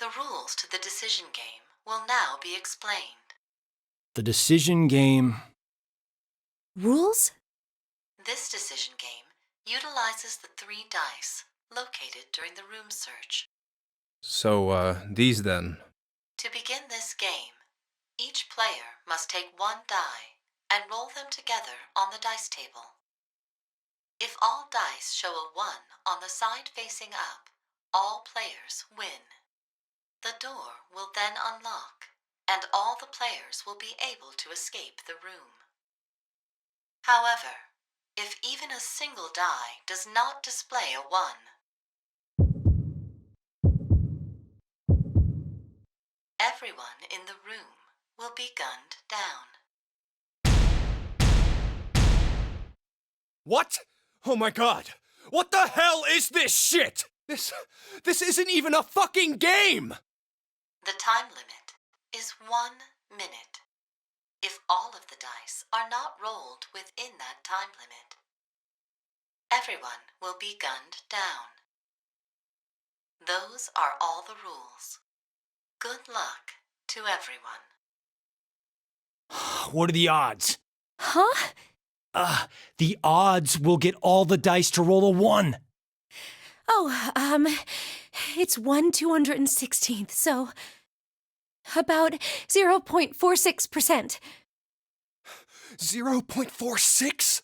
S10: The rules to the decision game will now be explained.
S7: The decision game.
S9: Rules?
S10: This decision game utilizes the 3 dice located during the room search.
S3: So, these then.
S10: To begin this game, each player must take 1 die and roll them together on the dice table. If all dice show a 1 on the side facing up, all players win. The door will then unlock, and all the players will be able to escape the room. However, if even a single die does not display a 1, everyone in the room will be gunned down.
S3: What? Oh my god! What the hell is this shit? This isn't even a fucking game!
S10: The time limit is 1 minute. If all of the dice are not rolled within that time limit, everyone will be gunned down. Those are all the rules. Good luck to everyone.
S7: What are the odds?
S9: Huh?
S7: The odds we'll get all the dice to roll a 1.
S9: Oh, it's 1/216th, so about 0.46%.
S3: 0.46?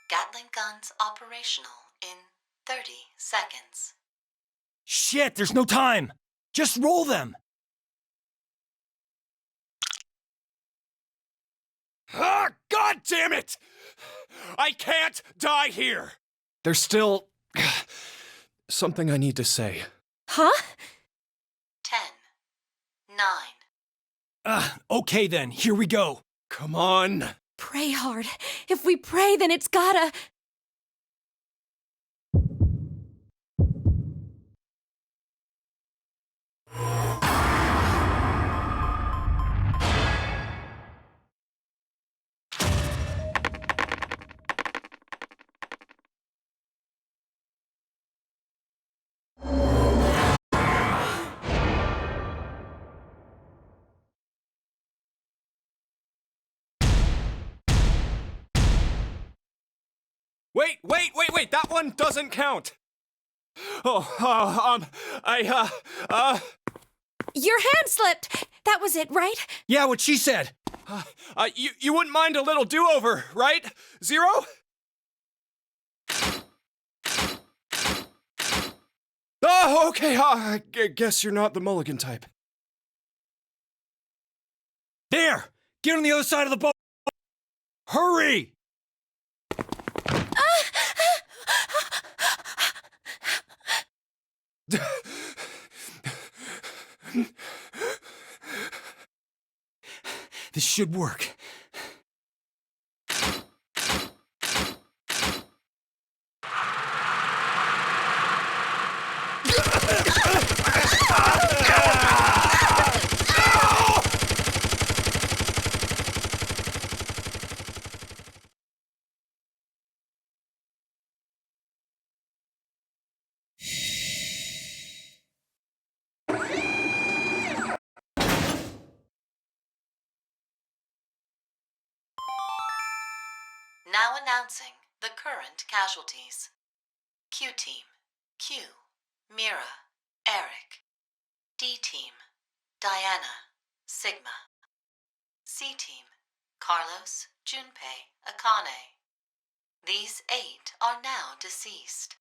S10: Gatling guns operational in 30 seconds.
S7: Shit, there's no time. Just roll them.
S3: Ah, god damn it! I can't die here! There's still something I need to say.
S9: Huh?
S10: 10, 9.
S7: Okay then, here we go.
S3: Come on.
S9: Pray hard. If we pray, then it's gotta.
S3: Wait, that one doesn't count.
S9: Your hand slipped! That was it, right?
S7: Yeah, what she said.
S3: You wouldn't mind a little do-over, right? 0? Oh, okay, I guess you're not the mulligan type.
S7: There! Get on the other side of the boat! Hurry! This should work.
S10: Now announcing the current casualties. Q Team, Q, Mira, Eric. D Team, Diana, Sigma. C Team, Carlos, Junpei, Akane. These 8 are now deceased.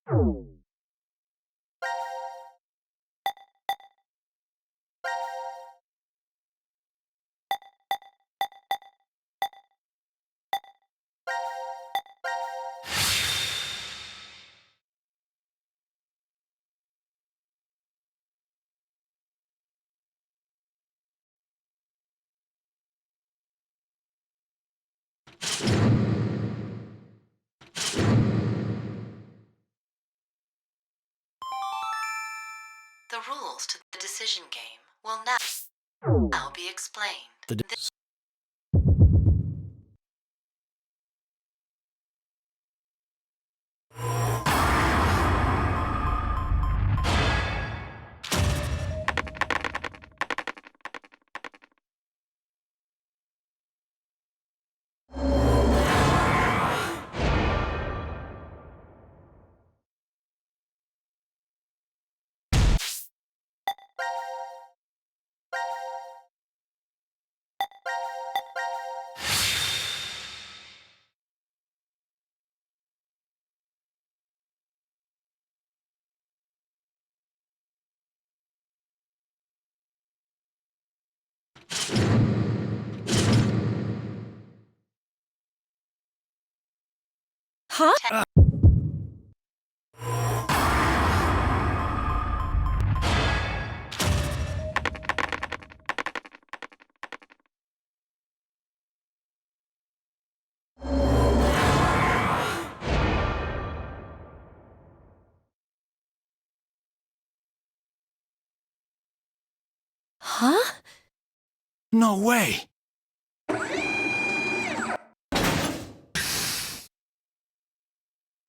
S10: The rules to the decision game will now be explained.
S11: Huh?
S9: Huh?
S7: No way!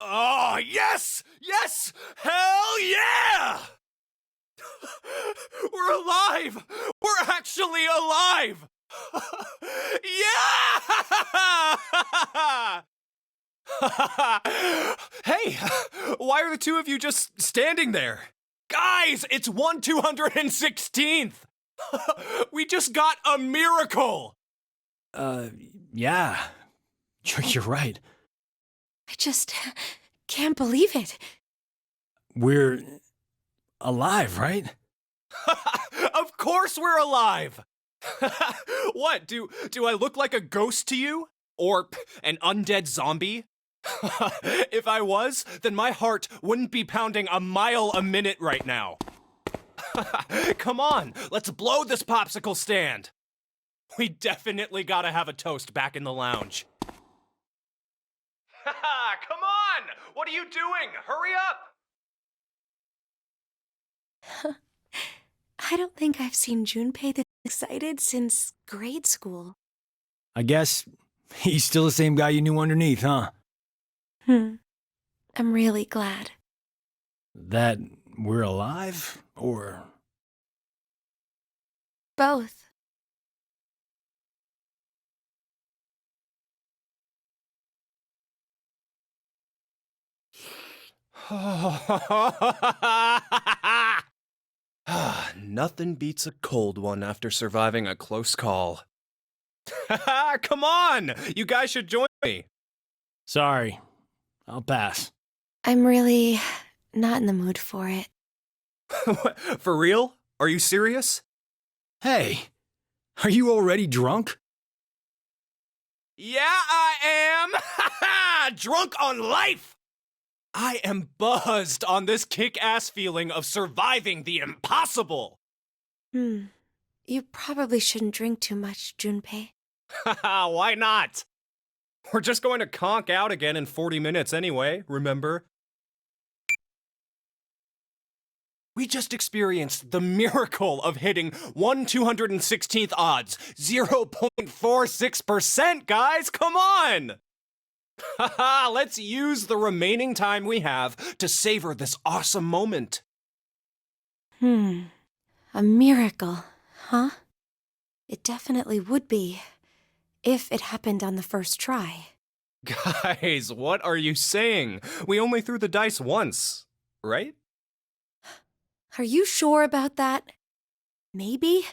S7: Oh, yes! Yes! Hell yeah! We're alive! We're actually alive! Yeah! Hey, why are the two of you just standing there? Guys, it's 1/216th! We just got a miracle! Yeah. You're right.
S9: I just can't believe it.
S7: We're alive, right? Of course we're alive! What, do I look like a ghost to you? Or an undead zombie? If I was, then my heart wouldn't be pounding a mile a minute right now. Come on, let's blow this popsicle stand. We definitely gotta have a toast back in the lounge. Come on! What are you doing? Hurry up!
S9: I don't think I've seen Junpei this excited since grade school.
S7: I guess he's still the same guy you knew underneath, huh?
S9: I'm really glad.
S7: That we're alive? Or...
S9: Both.
S3: Nothing beats a cold one after surviving a close call. Come on! You guys should join me.
S7: Sorry. I'll pass.
S9: I'm really not in the mood for it.
S3: For real? Are you serious?
S7: Hey, are you already drunk?
S3: Yeah, I am! Drunk on life! I am buzzed on this kick-ass feeling of surviving the impossible!
S9: You probably shouldn't drink too much, Junpei.
S3: Why not? We're just going to conk out again in 40 minutes anyway, remember? We just experienced the miracle of hitting 1/216th odds, 0.46%, guys! Come on! Haha, let's use the remaining time we have to savor this awesome moment.
S9: A miracle, huh? It definitely would be, if it happened on the first try.
S3: Guys, what are you saying? We only threw the dice once, right?
S9: Are you sure about that? Maybe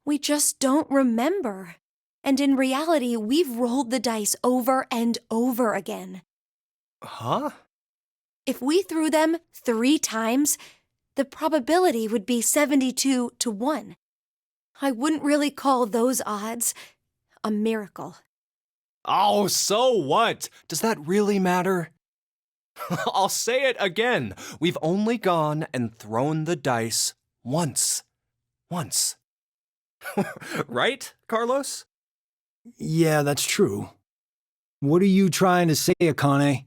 S9: we just don't remember. And in reality, we've rolled the dice over and over again.
S3: Huh?
S9: If we threw them 3 times, the probability would be 72 to 1. I wouldn't really call those odds a miracle.
S3: Oh, so what? Does that really matter? I'll say it again. We've only gone and thrown the dice once. Once. Right, Carlos?
S7: Yeah, that's true. What are you trying to say, Akane?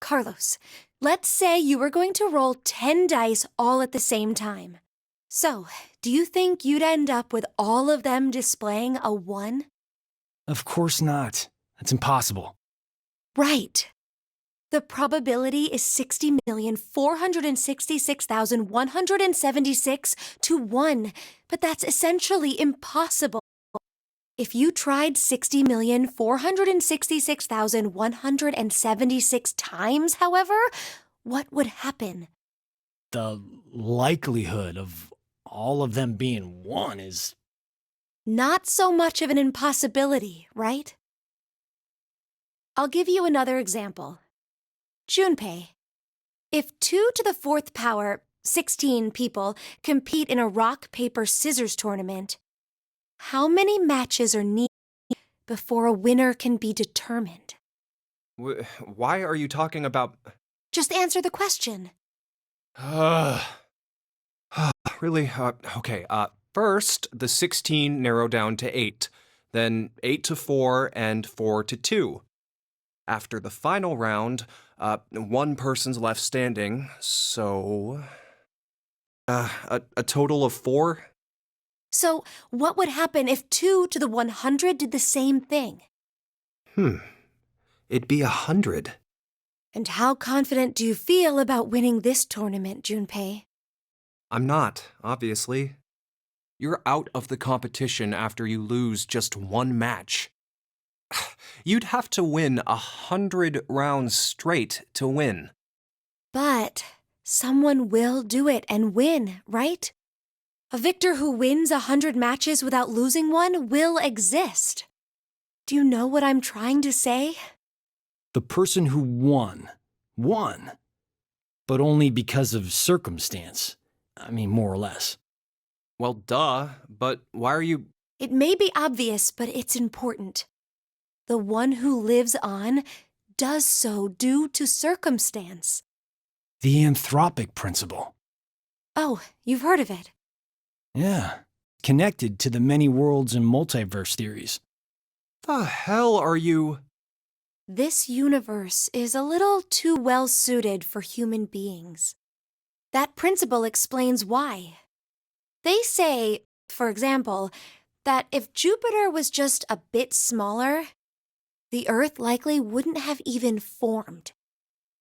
S9: Carlos, let's say you were going to roll 10 dice all at the same time. So, do you think you'd end up with all of them displaying a 1?
S7: Of course not. That's impossible.
S9: Right. The probability is 60,466,176 to 1, but that's essentially impossible. If you tried 60,466,176 times, however, what would happen?
S7: The likelihood of all of them being 1 is...
S9: Not so much of an impossibility, right? I'll give you another example. Junpei. If 2 to the 4th power, 16 people, compete in a rock, paper, scissors tournament, how many matches are needed before a winner can be determined?
S3: Why are you talking about...
S9: Just answer the question.
S3: Really? Okay, first, the 16 narrow down to 8, then 8 to 4, and 4 to 2. After the final round, 1 person's left standing, so... a total of 4?
S9: So, what would happen if 2 to the 100 did the same thing?
S3: It'd be 100.
S9: And how confident do you feel about winning this tournament, Junpei?
S3: I'm not, obviously. You're out of the competition after you lose just 1 match. You'd have to win 100 rounds straight to win.
S9: But someone will do it and win, right? A victor who wins 100 matches without losing one will exist. Do you know what I'm trying to say?
S7: The person who won, but only because of circumstance. I mean, more or less.
S3: Well, duh, but why are you...
S9: It may be obvious, but it's important. The one who lives on does so due to circumstance.
S7: The Anthropic Principle.
S9: Oh, you've heard of it.
S7: Yeah, connected to the many worlds and multiverse theories.
S3: The hell are you...
S9: This universe is a little too well suited for human beings. That principle explains why. They say, for example, that if Jupiter was just a bit smaller, the Earth likely wouldn't have even formed.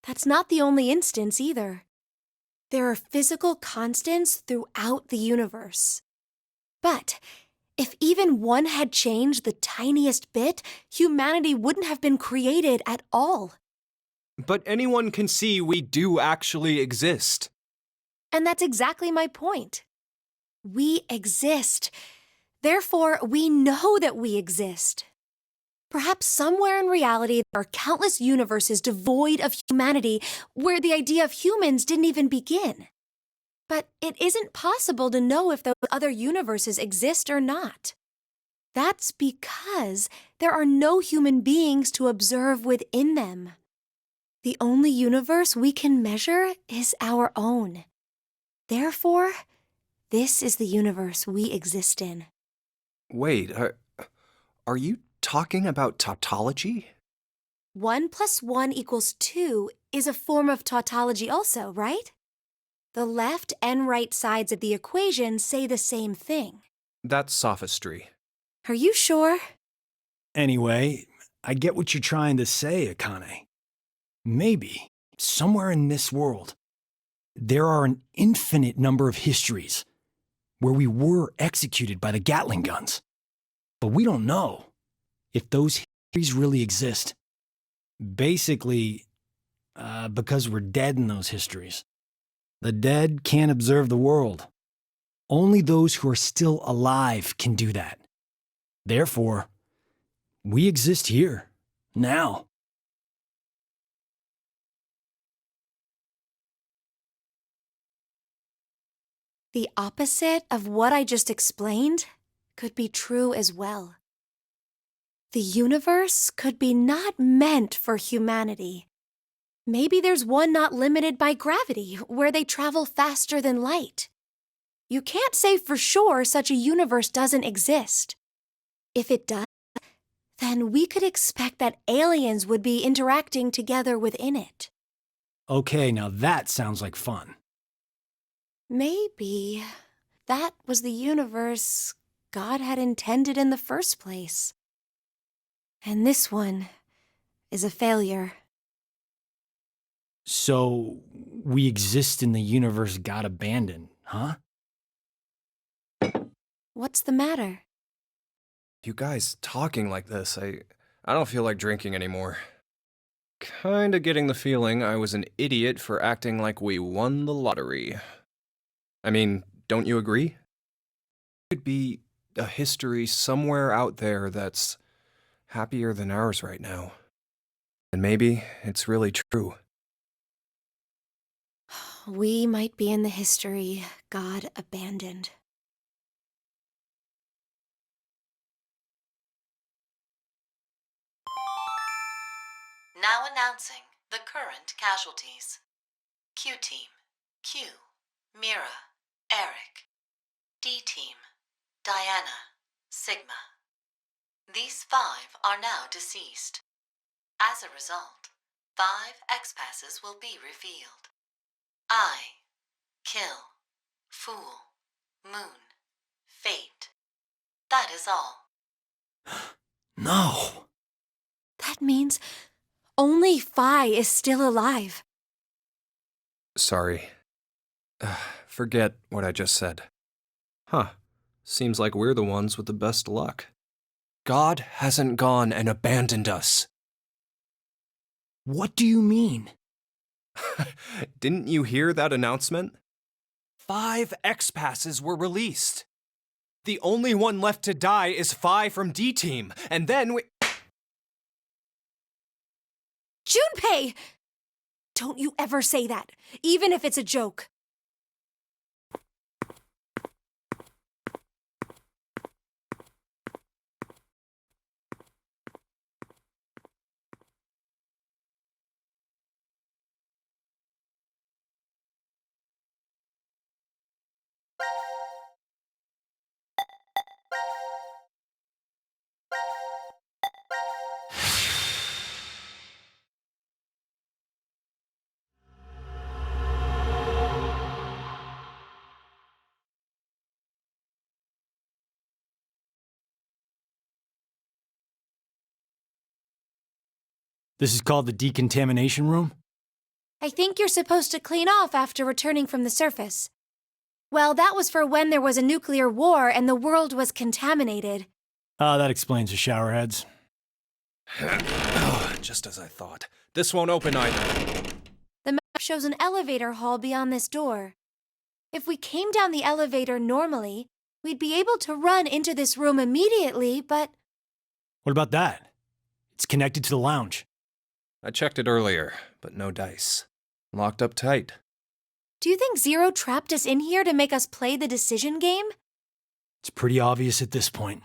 S9: That's not the only instance either. There are physical constants throughout the universe. But if even one had changed the tiniest bit, humanity wouldn't have been created at all.
S3: But anyone can see we do actually exist.
S9: And that's exactly my point. We exist. Therefore, we know that we exist. Perhaps somewhere in reality there are countless universes devoid of humanity where the idea of humans didn't even begin. But it isn't possible to know if those other universes exist or not. That's because there are no human beings to observe within them. The only universe we can measure is our own. Therefore, this is the universe we exist in.
S3: Wait, are you talking about tautology?
S9: 1 + 1 = 2 is a form of tautology also, right? The left and right sides of the equation say the same thing.
S3: That's sophistry.
S9: Are you sure?
S7: Anyway, I get what you're trying to say, Akane. Maybe, somewhere in this world, there are an infinite number of histories where we were executed by the Gatling guns. But we don't know if those histories really exist. Basically, because we're dead in those histories. The dead can't observe the world. Only those who are still alive can do that. Therefore, we exist here, now.
S9: The opposite of what I just explained could be true as well. The universe could be not meant for humanity. Maybe there's one not limited by gravity, where they travel faster than light. You can't say for sure such a universe doesn't exist. If it does, then we could expect that aliens would be interacting together within it.
S7: Okay, now that sounds like fun.
S9: Maybe that was the universe God had intended in the first place. And this one is a failure.
S7: So, we exist in the universe God abandoned, huh?
S9: What's the matter?
S3: You guys talking like this, I don't feel like drinking anymore. Kinda getting the feeling I was an idiot for acting like we won the lottery. I mean, don't you agree? Could be a history somewhere out there that's happier than ours right now. And maybe it's really true.
S9: We might be in the history God abandoned.
S10: Now announcing the current casualties. Q-Team, Q, Mira, Eric. D-Team, Diana, Sigma. These 5 are now deceased. As a result, 5 X-Passes will be revealed. I, Kill, Fool, Moon, Fate. That is all.
S7: No.
S9: That means only Phi is still alive.
S3: Sorry. Forget what I just said. Huh. Seems like we're the ones with the best luck. God hasn't gone and abandoned us.
S7: What do you mean?
S3: Didn't you hear that announcement? 5 X-Passes were released. The only one left to die is Phi from D-Team, and then we...
S9: Junpei! Don't you ever say that, even if it's a joke.
S7: This is called the Decontamination Room?
S9: I think you're supposed to clean off after returning from the surface. Well, that was for when there was a nuclear war and the world was contaminated.
S7: Ah, that explains the showerheads.
S3: Just as I thought. This won't open either.
S9: The map shows an elevator hall beyond this door. If we came down the elevator normally, we'd be able to run into this room immediately, but...
S7: What about that? It's connected to the lounge.
S3: I checked it earlier, but no dice. Locked up tight.
S9: Do you think Zero trapped us in here to make us play the decision game?
S7: It's pretty obvious at this point.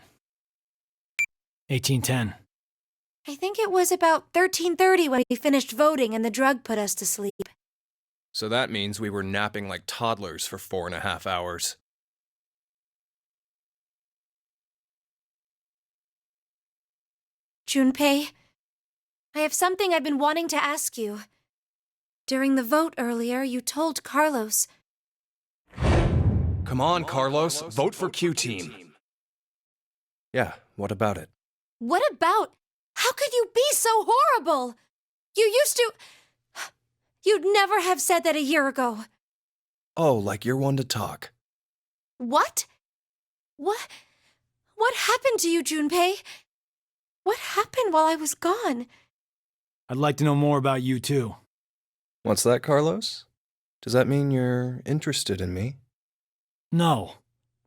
S7: 1810.
S9: I think it was about 13:30 when we finished voting and the drug put us to sleep.
S3: So that means we were napping like toddlers for 4.5 hours.
S9: Junpei, I have something I've been wanting to ask you. During the vote earlier, you told Carlos...
S3: Come on, Carlos. Vote for Q-Team. Yeah, what about it?
S9: What about? How could you be so horrible? You used to... You'd never have said that a year ago.
S3: Oh, like you're one to talk.
S9: What? What happened to you, Junpei? What happened while I was gone?
S7: I'd like to know more about you, too.
S3: What's that, Carlos? Does that mean you're interested in me?
S7: No.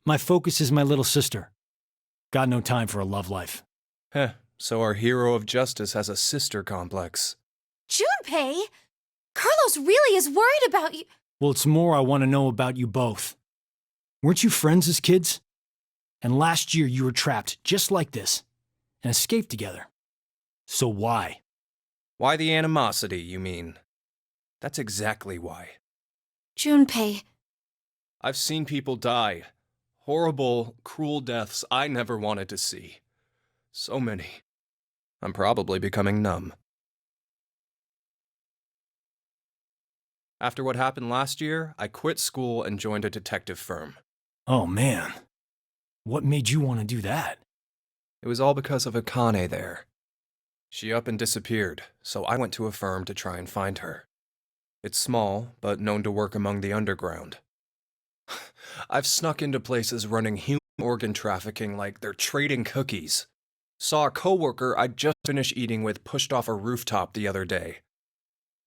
S7: My focus is my little sister. Got no time for a love life.
S3: Heh, so our hero of justice has a sister complex.
S9: Junpei! Carlos really is worried about you.
S7: Well, it's more I want to know about you both. Weren't you friends as kids? And last year you were trapped just like this and escaped together. So why?
S3: Why the animosity, you mean? That's exactly why.
S9: Junpei,
S3: I've seen people die. Horrible, cruel deaths I never wanted to see. So many. I'm probably becoming numb. After what happened last year, I quit school and joined a detective firm.
S7: Oh man, what made you want to do that?
S3: It was all because of Akane there. She up and disappeared, so I went to a firm to try and find her. It's small, but known to work among the underground. I've snuck into places running human organ trafficking like they're trading cookies. Saw a coworker I'd just finished eating with pushed off a rooftop the other day.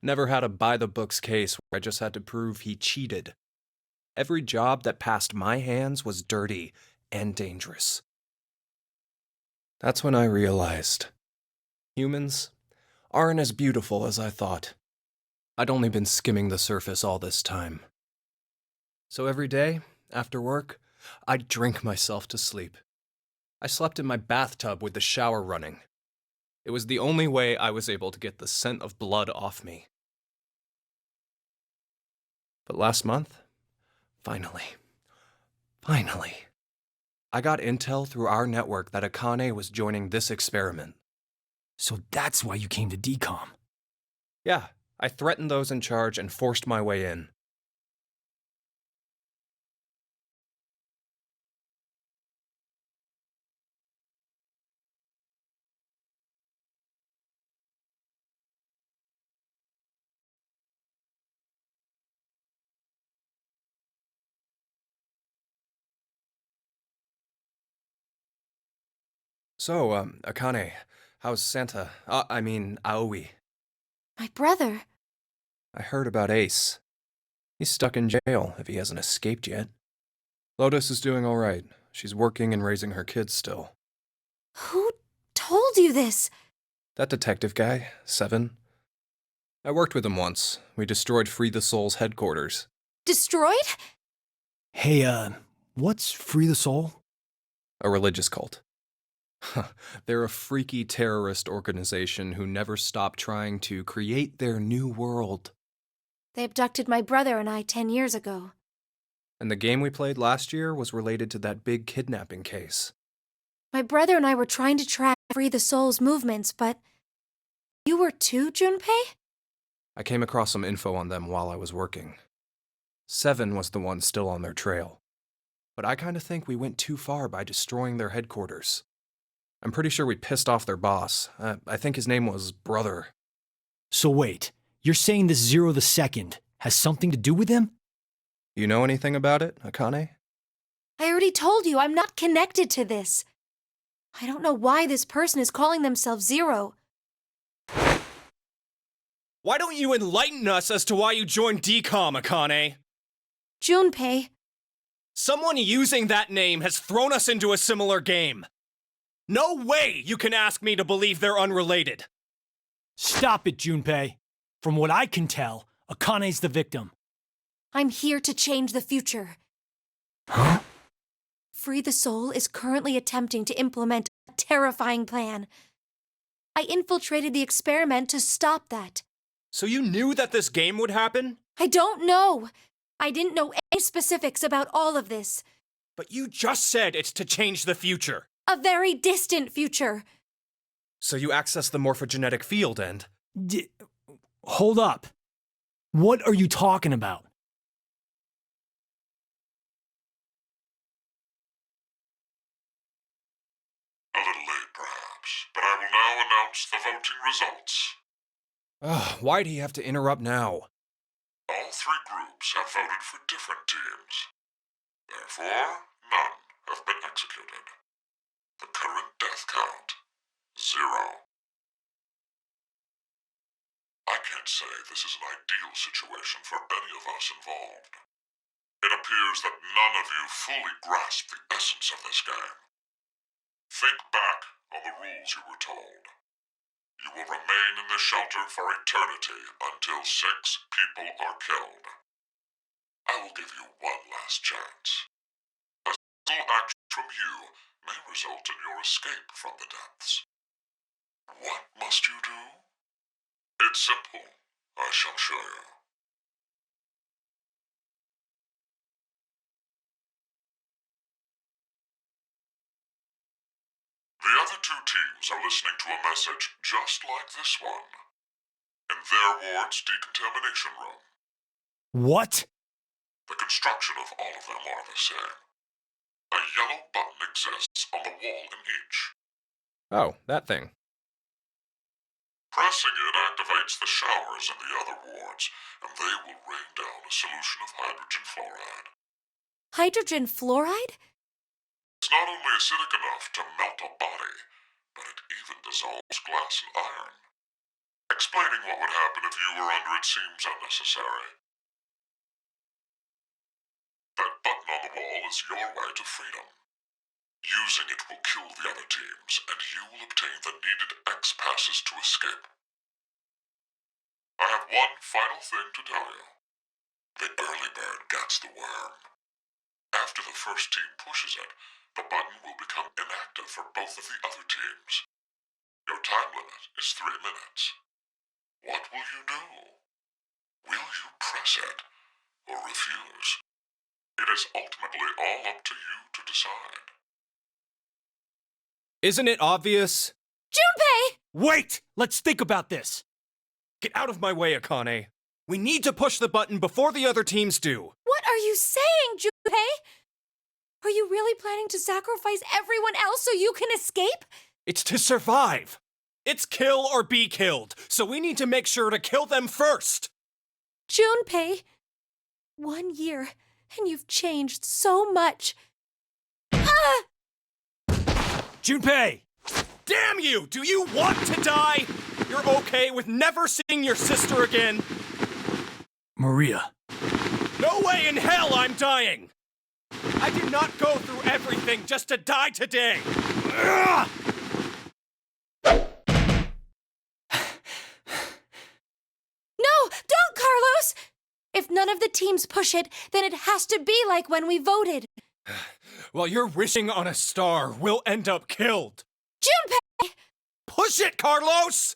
S3: Never had a by-the-books case where I just had to prove he cheated. Every job that passed my hands was dirty and dangerous. That's when I realized humans aren't as beautiful as I thought. I'd only been skimming the surface all this time. So every day, after work, I'd drink myself to sleep. I slept in my bathtub with the shower running. It was the only way I was able to get the scent of blood off me. But last month, finally, I got intel through our network that Akane was joining this experiment.
S7: So that's why you came to DCOM.
S3: Yeah, I threatened those in charge and forced my way in. So, Akane, how's Santa? Aoi.
S9: my brother.
S3: I heard about Ace. He's stuck in jail if he hasn't escaped yet. Lotus is doing all right. She's working and raising her kids still.
S9: Who told you this?
S3: That detective guy, Seven. I worked with him once. We destroyed Free the Soul's headquarters.
S9: Destroyed?
S7: Hey, what's Free the Soul?
S3: A religious cult. They're a freaky terrorist organization who never stop trying to create their new world.
S9: They abducted my brother and I 10 years ago.
S3: And the game we played last year was related to that big kidnapping case.
S9: My brother and I were trying to track Free the Soul's movements, but... You were too, Junpei?
S3: I came across some info on them while I was working. Seven was the one still on their trail. But I kinda think we went too far by destroying their headquarters. I'm pretty sure we pissed off their boss. I think his name was Brother.
S7: So wait, you're saying this Zero the Second has something to do with him?
S3: You know anything about it, Akane?
S9: I already told you I'm not connected to this. I don't know why this person is calling themselves Zero.
S3: Why don't you enlighten us as to why you joined DCOM, Akane?
S9: Junpei,
S3: Someone using that name has thrown us into a similar game. No way you can ask me to believe they're unrelated.
S7: Stop it, Junpei. From what I can tell, Akane's the victim.
S9: I'm here to change the future.
S7: Huh?
S9: Free the Soul is currently attempting to implement a terrifying plan. I infiltrated the experiment to stop that.
S3: So you knew that this game would happen?
S9: I don't know. I didn't know any specifics about all of this.
S3: But you just said it's to change the future.
S9: A very distant future.
S3: So you access the morphogenetic field and...
S7: Hold up. What are you talking about?
S8: A little late, perhaps, but I will now announce the voting results.
S3: Why'd he have to interrupt now?
S8: All three groups have voted for different teams. Therefore, none have been executed. The current death count, 0. I can't say this is an ideal situation for any of us involved. It appears that none of you fully grasp the essence of this game. Think back on the rules you were told. You will remain in the shelter for eternity until 6 people are killed. I will give you one last chance. Little action from you may result in your escape from the depths. What must you do? It's simple. I shall show you. The other two teams are listening to a message just like this one. In their ward's Decontamination Room.
S7: What?
S8: The construction of all of them are the same. A yellow button exists on the wall in each.
S3: Oh, that thing.
S8: Pressing it activates the showers in the other wards, and they will rain down a solution of hydrogen fluoride.
S9: Hydrogen fluoride?
S8: It's not only acidic enough to melt a body, but it even dissolves glass and iron. Explaining what would happen if you were under it seems unnecessary. That button on the wall is your way to freedom. Using it will kill the other teams, and you will obtain the needed X passes to escape. I have one final thing to tell you. The early bird gets the worm. After the first team pushes it, the button will become inactive for both of the other teams. Your time limit is 3 minutes. What will you do? Will you press it, or refuse? It is ultimately all up to you to decide.
S3: Isn't it obvious?
S9: Junpei!
S7: Wait! Let's think about this.
S3: Get out of my way, Akane. We need to push the button before the other teams do.
S9: What are you saying, Junpei? Are you really planning to sacrifice everyone else so you can escape?
S3: It's to survive. It's kill or be killed, so we need to make sure to kill them first.
S9: Junpei, 1 year, and you've changed so much. Ah!
S7: Junpei!
S3: Damn you! Do you want to die? You're okay with never seeing your sister again?
S7: Maria.
S3: No way in hell I'm dying! I did not go through everything just to die today! Ugh!
S9: No, don't, Carlos! If none of the teams push it, then it has to be like when we voted.
S3: While you're wishing on a star, we'll end up killed.
S9: Junpei!
S3: Push it, Carlos!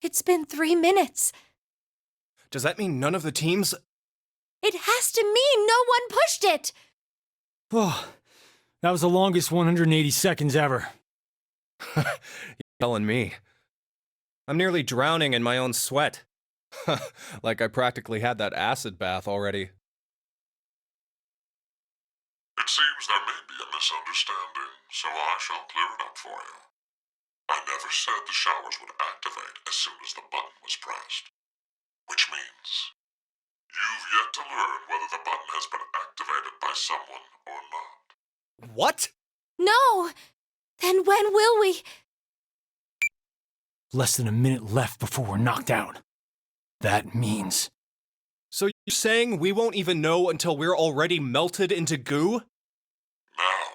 S9: It's been 3 minutes.
S3: Does that mean none of the teams?
S9: It has to mean no one pushed it!
S7: Oh, that was the longest 180 seconds ever.
S3: You're telling me. I'm nearly drowning in my own sweat. Like I practically had that acid bath already.
S8: It seems there may be a misunderstanding, so I shall clear it up for you. I never said the showers would activate as soon as the button was pressed. Which means, you've yet to learn whether the button has been activated by someone or not.
S3: What?
S9: No! Then when will we?
S7: Less than a minute left before we're knocked out. That means...
S3: So you're saying we won't even know until we're already melted into goo?
S8: Now,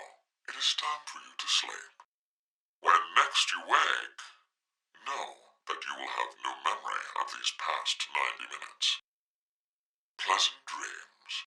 S8: it is time for you to sleep. When next you wake, know that you will have no memory of these past 90 minutes. Pleasant dreams.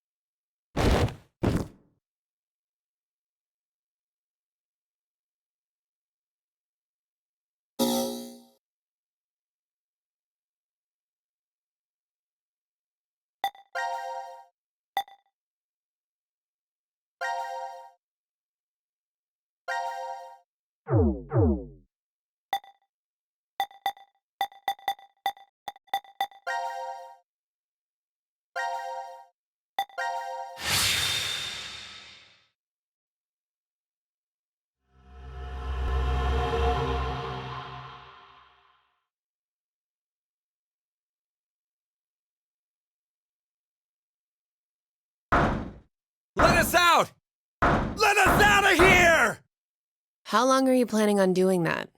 S2: Let us out! Let us out of here!
S4: How long are you planning on doing that?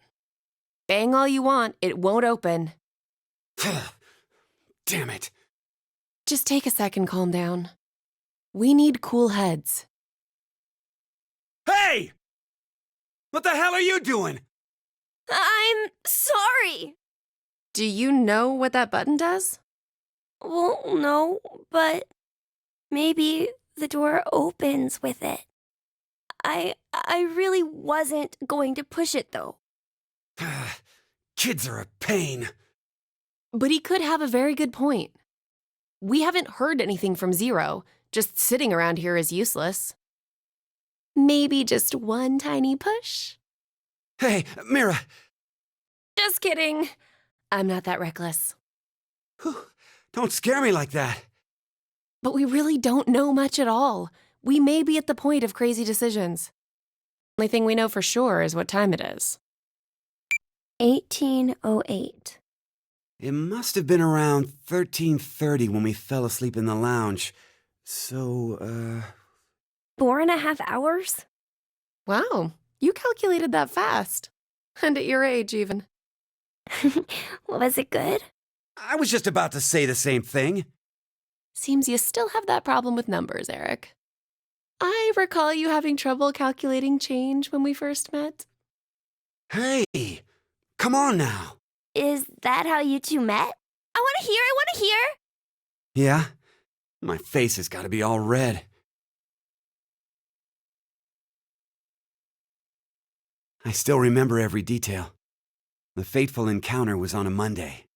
S4: Bang all you want, it won't open.
S2: Damn it.
S4: Just take a second, calm down. We need cool heads.
S2: Hey! What the hell are you doing?
S11: I'm sorry.
S4: Do you know what that button does?
S11: Well, no, but maybe the door opens with it. I really wasn't going to push it, though.
S2: Kids are a pain.
S4: But he could have a very good point. We haven't heard anything from Zero. Just sitting around here is useless. Maybe just one tiny push?
S2: Hey, Mira.
S4: Just kidding. I'm not that reckless.
S2: Whew, don't scare me like that.
S4: But we really don't know much at all. We may be at the point of crazy decisions. Only thing we know for sure is what time it is.
S11: 1808.
S2: It must have been around 13:30 when we fell asleep in the lounge. So,
S11: 4.5 hours?
S4: Wow, you calculated that fast. And at your age, even.
S11: Was it good?
S2: I was just about to say the same thing.
S4: Seems you still have that problem with numbers, Eric. I recall you having trouble calculating change when we first met.
S2: Hey, come on now.
S11: Is that how you two met? I want to hear.
S2: Yeah? My face has got to be all red. I still remember every detail. The fateful encounter was on a Monday.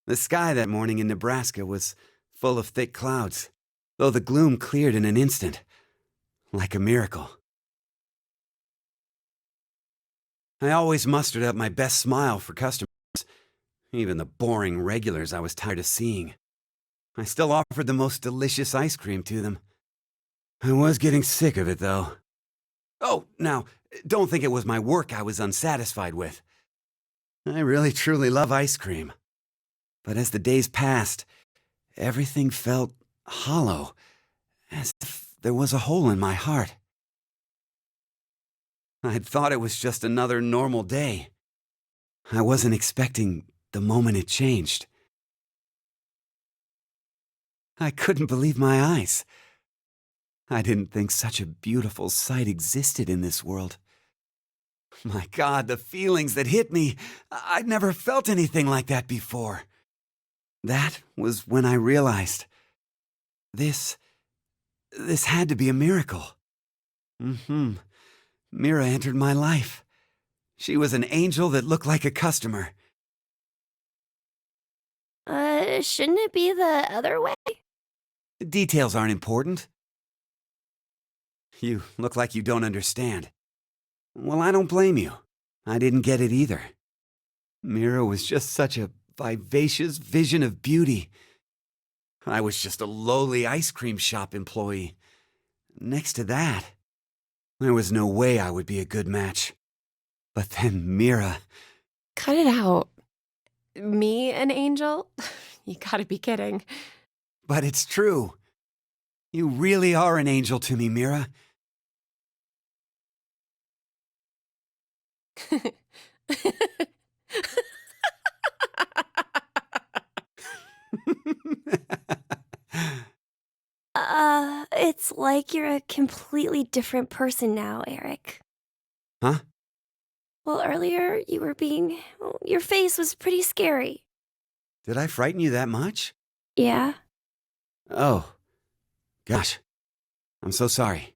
S2: The sky that morning in Nebraska was full of thick clouds, though the gloom cleared in an instant, like a miracle. I always mustered up my best smile for customers, even the boring regulars I was tired of seeing. I still offered the most delicious ice cream to them. I was getting sick of it, though. Oh, now, don't think it was my work I was unsatisfied with. I really truly love ice cream. But as the days passed, everything felt hollow, as if there was a hole in my heart. I'd thought it was just another normal day. I wasn't expecting the moment it changed. I couldn't believe my eyes. I didn't think such a beautiful sight existed in this world. My God, the feelings that hit me, I'd never felt anything like that before. That was when I realized this had to be a miracle. Mira entered my life. She was an angel that looked like a customer.
S11: Shouldn't it be the other way?
S2: Details aren't important. You look like you don't understand. Well, I don't blame you. I didn't get it either. Mira was just such a vivacious vision of beauty. I was just a lowly ice cream shop employee. Next to that, there was no way I would be a good match. But then Mira...
S4: Cut it out. Me, an angel? You gotta be kidding.
S2: But it's true. You really are an angel to me, Mira.
S11: It's like you're a completely different person now, Eric.
S2: Huh?
S11: Well, earlier your face was pretty scary.
S2: Did I frighten you that much?
S11: Yeah?
S2: Oh. Gosh. I'm so sorry.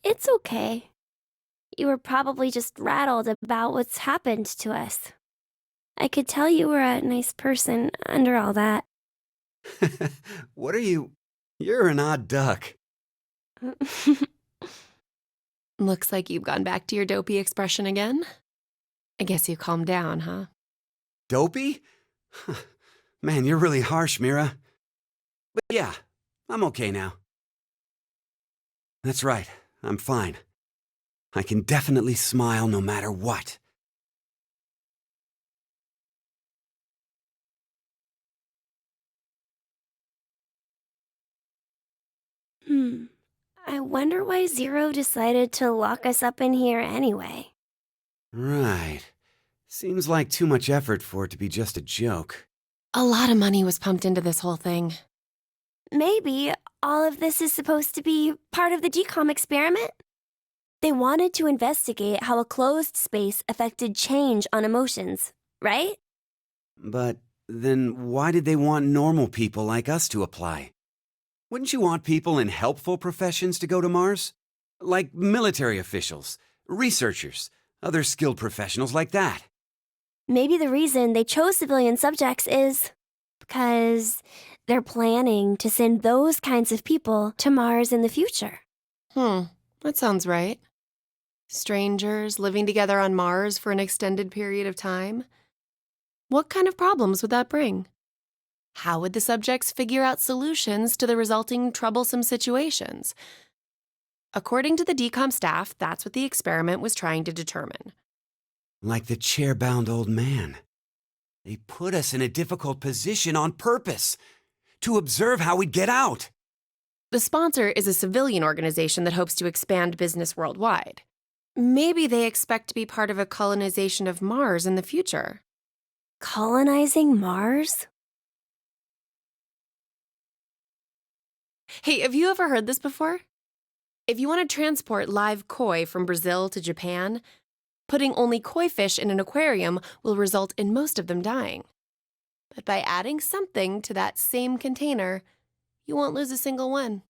S11: It's okay. You were probably just rattled about what's happened to us. I could tell you were a nice person under all that.
S2: What are you... You're an odd duck.
S4: Looks like you've gone back to your dopey expression again. I guess you calmed down, huh?
S2: Dopey? Man, you're really harsh, Mira. But yeah, I'm okay now. That's right, I'm fine. I can definitely smile no matter what.
S11: I wonder why Zero decided to lock us up in here anyway.
S2: Right. Seems like too much effort for it to be just a joke.
S4: A lot of money was pumped into this whole thing.
S11: Maybe all of this is supposed to be part of the decom experiment? They wanted to investigate how a closed space affected change on emotions, right?
S2: But then why did they want normal people like us to apply? Wouldn't you want people in helpful professions to go to Mars? Like military officials, researchers, other skilled professionals like that.
S11: Maybe the reason they chose civilian subjects is because they're planning to send those kinds of people to Mars in the future.
S4: That sounds right. Strangers living together on Mars for an extended period of time? What kind of problems would that bring? How would the subjects figure out solutions to the resulting troublesome situations? According to the DCOM staff, that's what the experiment was trying to determine.
S2: Like the chair-bound old man. They put us in a difficult position on purpose, to observe how we'd get out.
S4: The sponsor is a civilian organization that hopes to expand business worldwide. Maybe they expect to be part of a colonization of Mars in the future.
S11: Colonizing Mars?
S4: Hey, have you ever heard this before? If you want to transport live koi from Brazil to Japan, putting only koi fish in an aquarium will result in most of them dying. But by adding something to that same container, you won't lose a single one.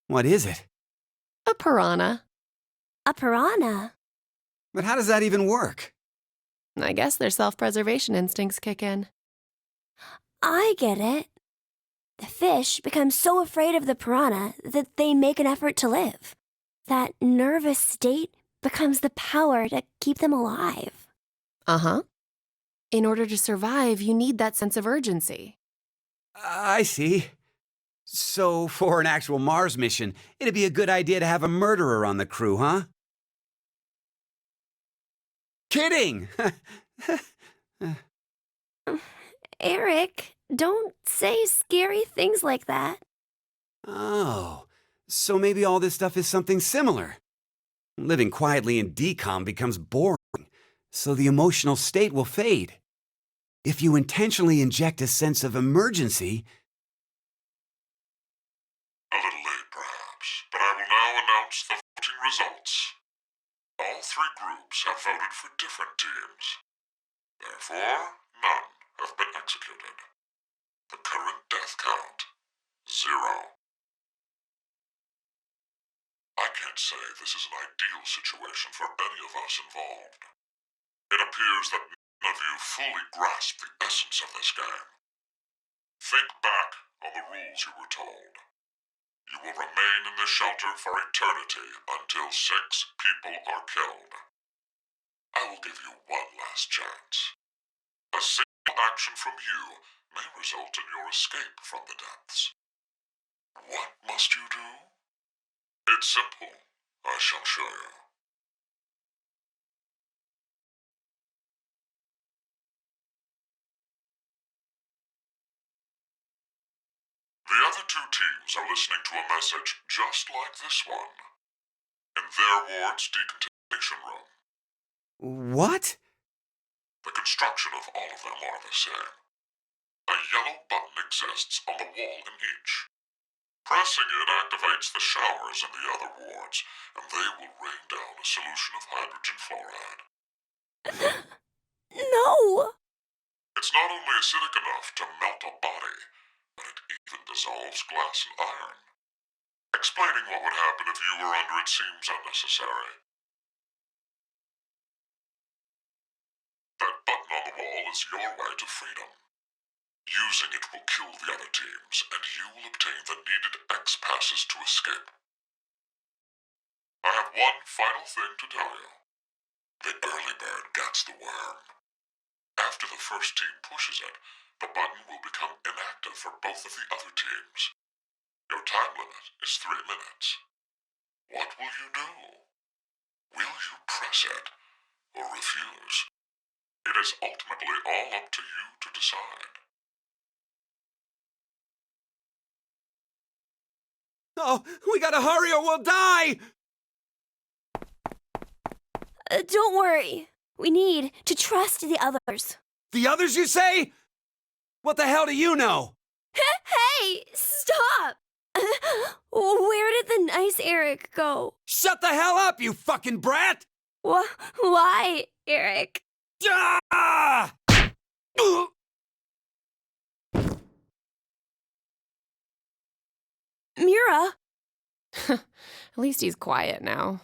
S2: What is it?
S4: A piranha.
S11: A piranha?
S2: But how does that even work?
S4: I guess their self-preservation instincts kick in.
S11: I get it. The fish become so afraid of the piranha that they make an effort to live. That nervous state becomes the power to keep them alive.
S4: Uh-huh. In order to survive, you need that sense of urgency.
S2: I see. So, for an actual Mars mission, it'd be a good idea to have a murderer on the crew, huh? Kidding!
S11: Eric, don't say scary things like that.
S2: Oh, so maybe all this stuff is something similar. Living quietly in decom becomes boring, so the emotional state will fade. If you intentionally inject a sense of emergency...
S8: A little late, perhaps, but I will now announce the voting results. All three groups have voted for different teams. Therefore, none have been executed. The current death count, 0. I can't say this is an ideal situation for any of us involved. It appears that none of you fully grasp the essence of this game. Think back on the rules you were told. You will remain in this shelter for eternity until 6 people are killed. I will give you one last chance. A single action from you may result in your escape from the depths. What must you do? It's simple. I shall show you. The other 2 teams are listening to a message just like this one. In their ward's Decontamination Room.
S2: What?
S8: The construction of all of them are the same. A yellow button exists on the wall in each. Pressing it activates the showers in the other wards, and they will rain down a solution of hydrogen fluoride.
S11: No!
S8: It's not only acidic enough to melt a body, but it even dissolves glass and iron. Explaining what would happen if you were under it seems unnecessary. That button on the wall is your way to freedom. Using it will kill the other teams, and you will obtain the needed X passes to escape. I have one final thing to tell you. The early bird gets the worm. After the first team pushes it, the button will become inactive for both of the other teams. Your time limit is 3 minutes. What will you do? Will you press it, or refuse? It is ultimately all up to you to decide.
S2: Oh, we gotta hurry or we'll die!
S11: Don't worry. We need to trust the others.
S2: The others, you say? What the hell do you know?
S11: Hey, stop! Where did the nice Eric go?
S2: Shut the hell up, you fucking brat!
S11: Why, Eric?
S2: Ah!
S11: Mira?
S4: At least he's quiet now.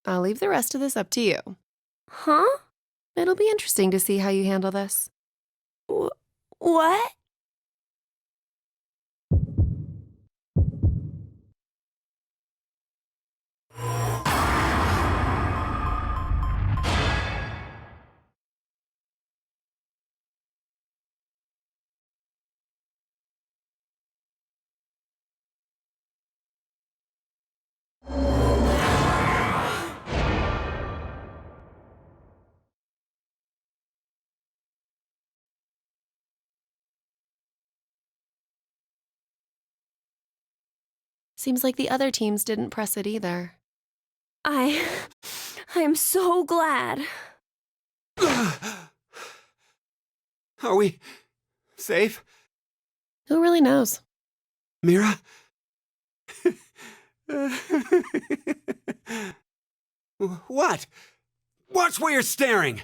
S4: I'll leave the rest of this up to you.
S11: Huh?
S4: It'll be interesting to see how you handle this.
S11: What?
S4: Seems like the other teams didn't press it either.
S11: I'm so glad.
S2: Are we safe?
S4: Who really knows?
S2: Mira? What? Watch where you're staring!
S8: It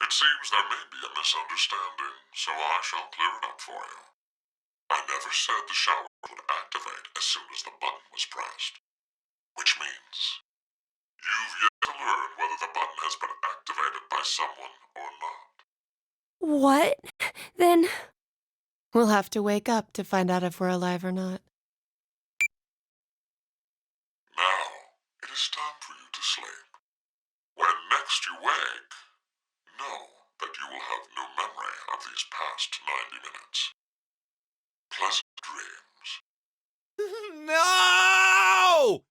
S8: seems there may be a misunderstanding, so I shall clear it up for you. I never said the shower would activate as soon as the button was pressed. Which means you've yet to learn whether the button has been activated by someone or not.
S11: What? Then
S4: We'll have to wake up to find out if we're alive or not.
S8: Now, it is time for you to sleep. When next you wake, know that you will have no memory of these past 90 minutes. Pleasant dreams.
S2: No!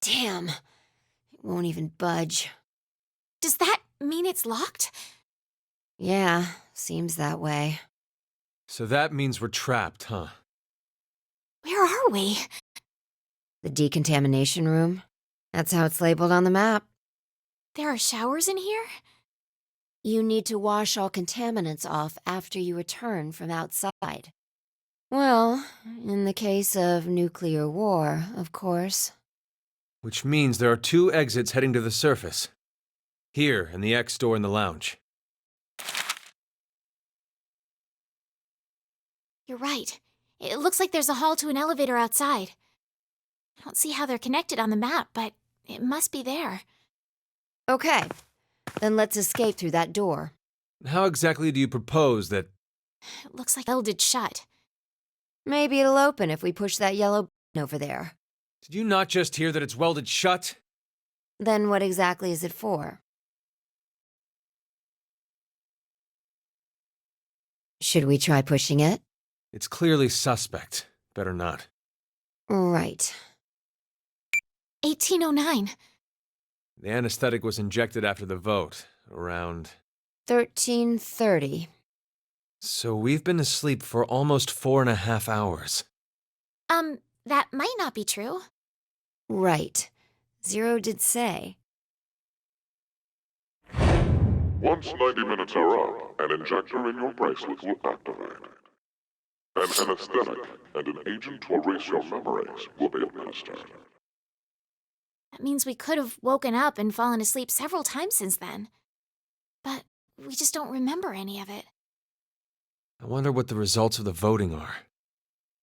S5: Damn. It won't even budge.
S1: Does that mean it's locked?
S5: Yeah, seems that way.
S6: So that means we're trapped, huh?
S1: Where are we?
S5: The Decontamination Room? That's how it's labeled on the map.
S1: There are showers in here?
S5: You need to wash all contaminants off after you return from outside. Well, in the case of nuclear war, of course.
S6: Which means there are 2 exits heading to the surface. Here, and the X door in the lounge.
S1: You're right. It looks like there's a hall to an elevator outside. I don't see how they're connected on the map, but it must be there.
S5: Okay, then let's escape through that door.
S6: How exactly do you propose that...
S1: It looks like welded shut.
S5: Maybe it'll open if we push that yellow button over there.
S6: Did you not just hear that it's welded shut?
S5: Then what exactly is it for? Should we try pushing it?
S6: It's clearly suspect. Better not.
S5: Right.
S1: 1809.
S6: The anesthetic was injected after the vote, around...
S5: 1330.
S6: So we've been asleep for almost 4.5 hours.
S1: That might not be true.
S5: Right. Zero did say.
S8: Once 90 minutes are up, an injector in your bracelet will activate. An anesthetic and an agent to erase your memories will be administered.
S1: That means we could have woken up and fallen asleep several times since then. But we just don't remember any of it.
S6: I wonder what the results of the voting are.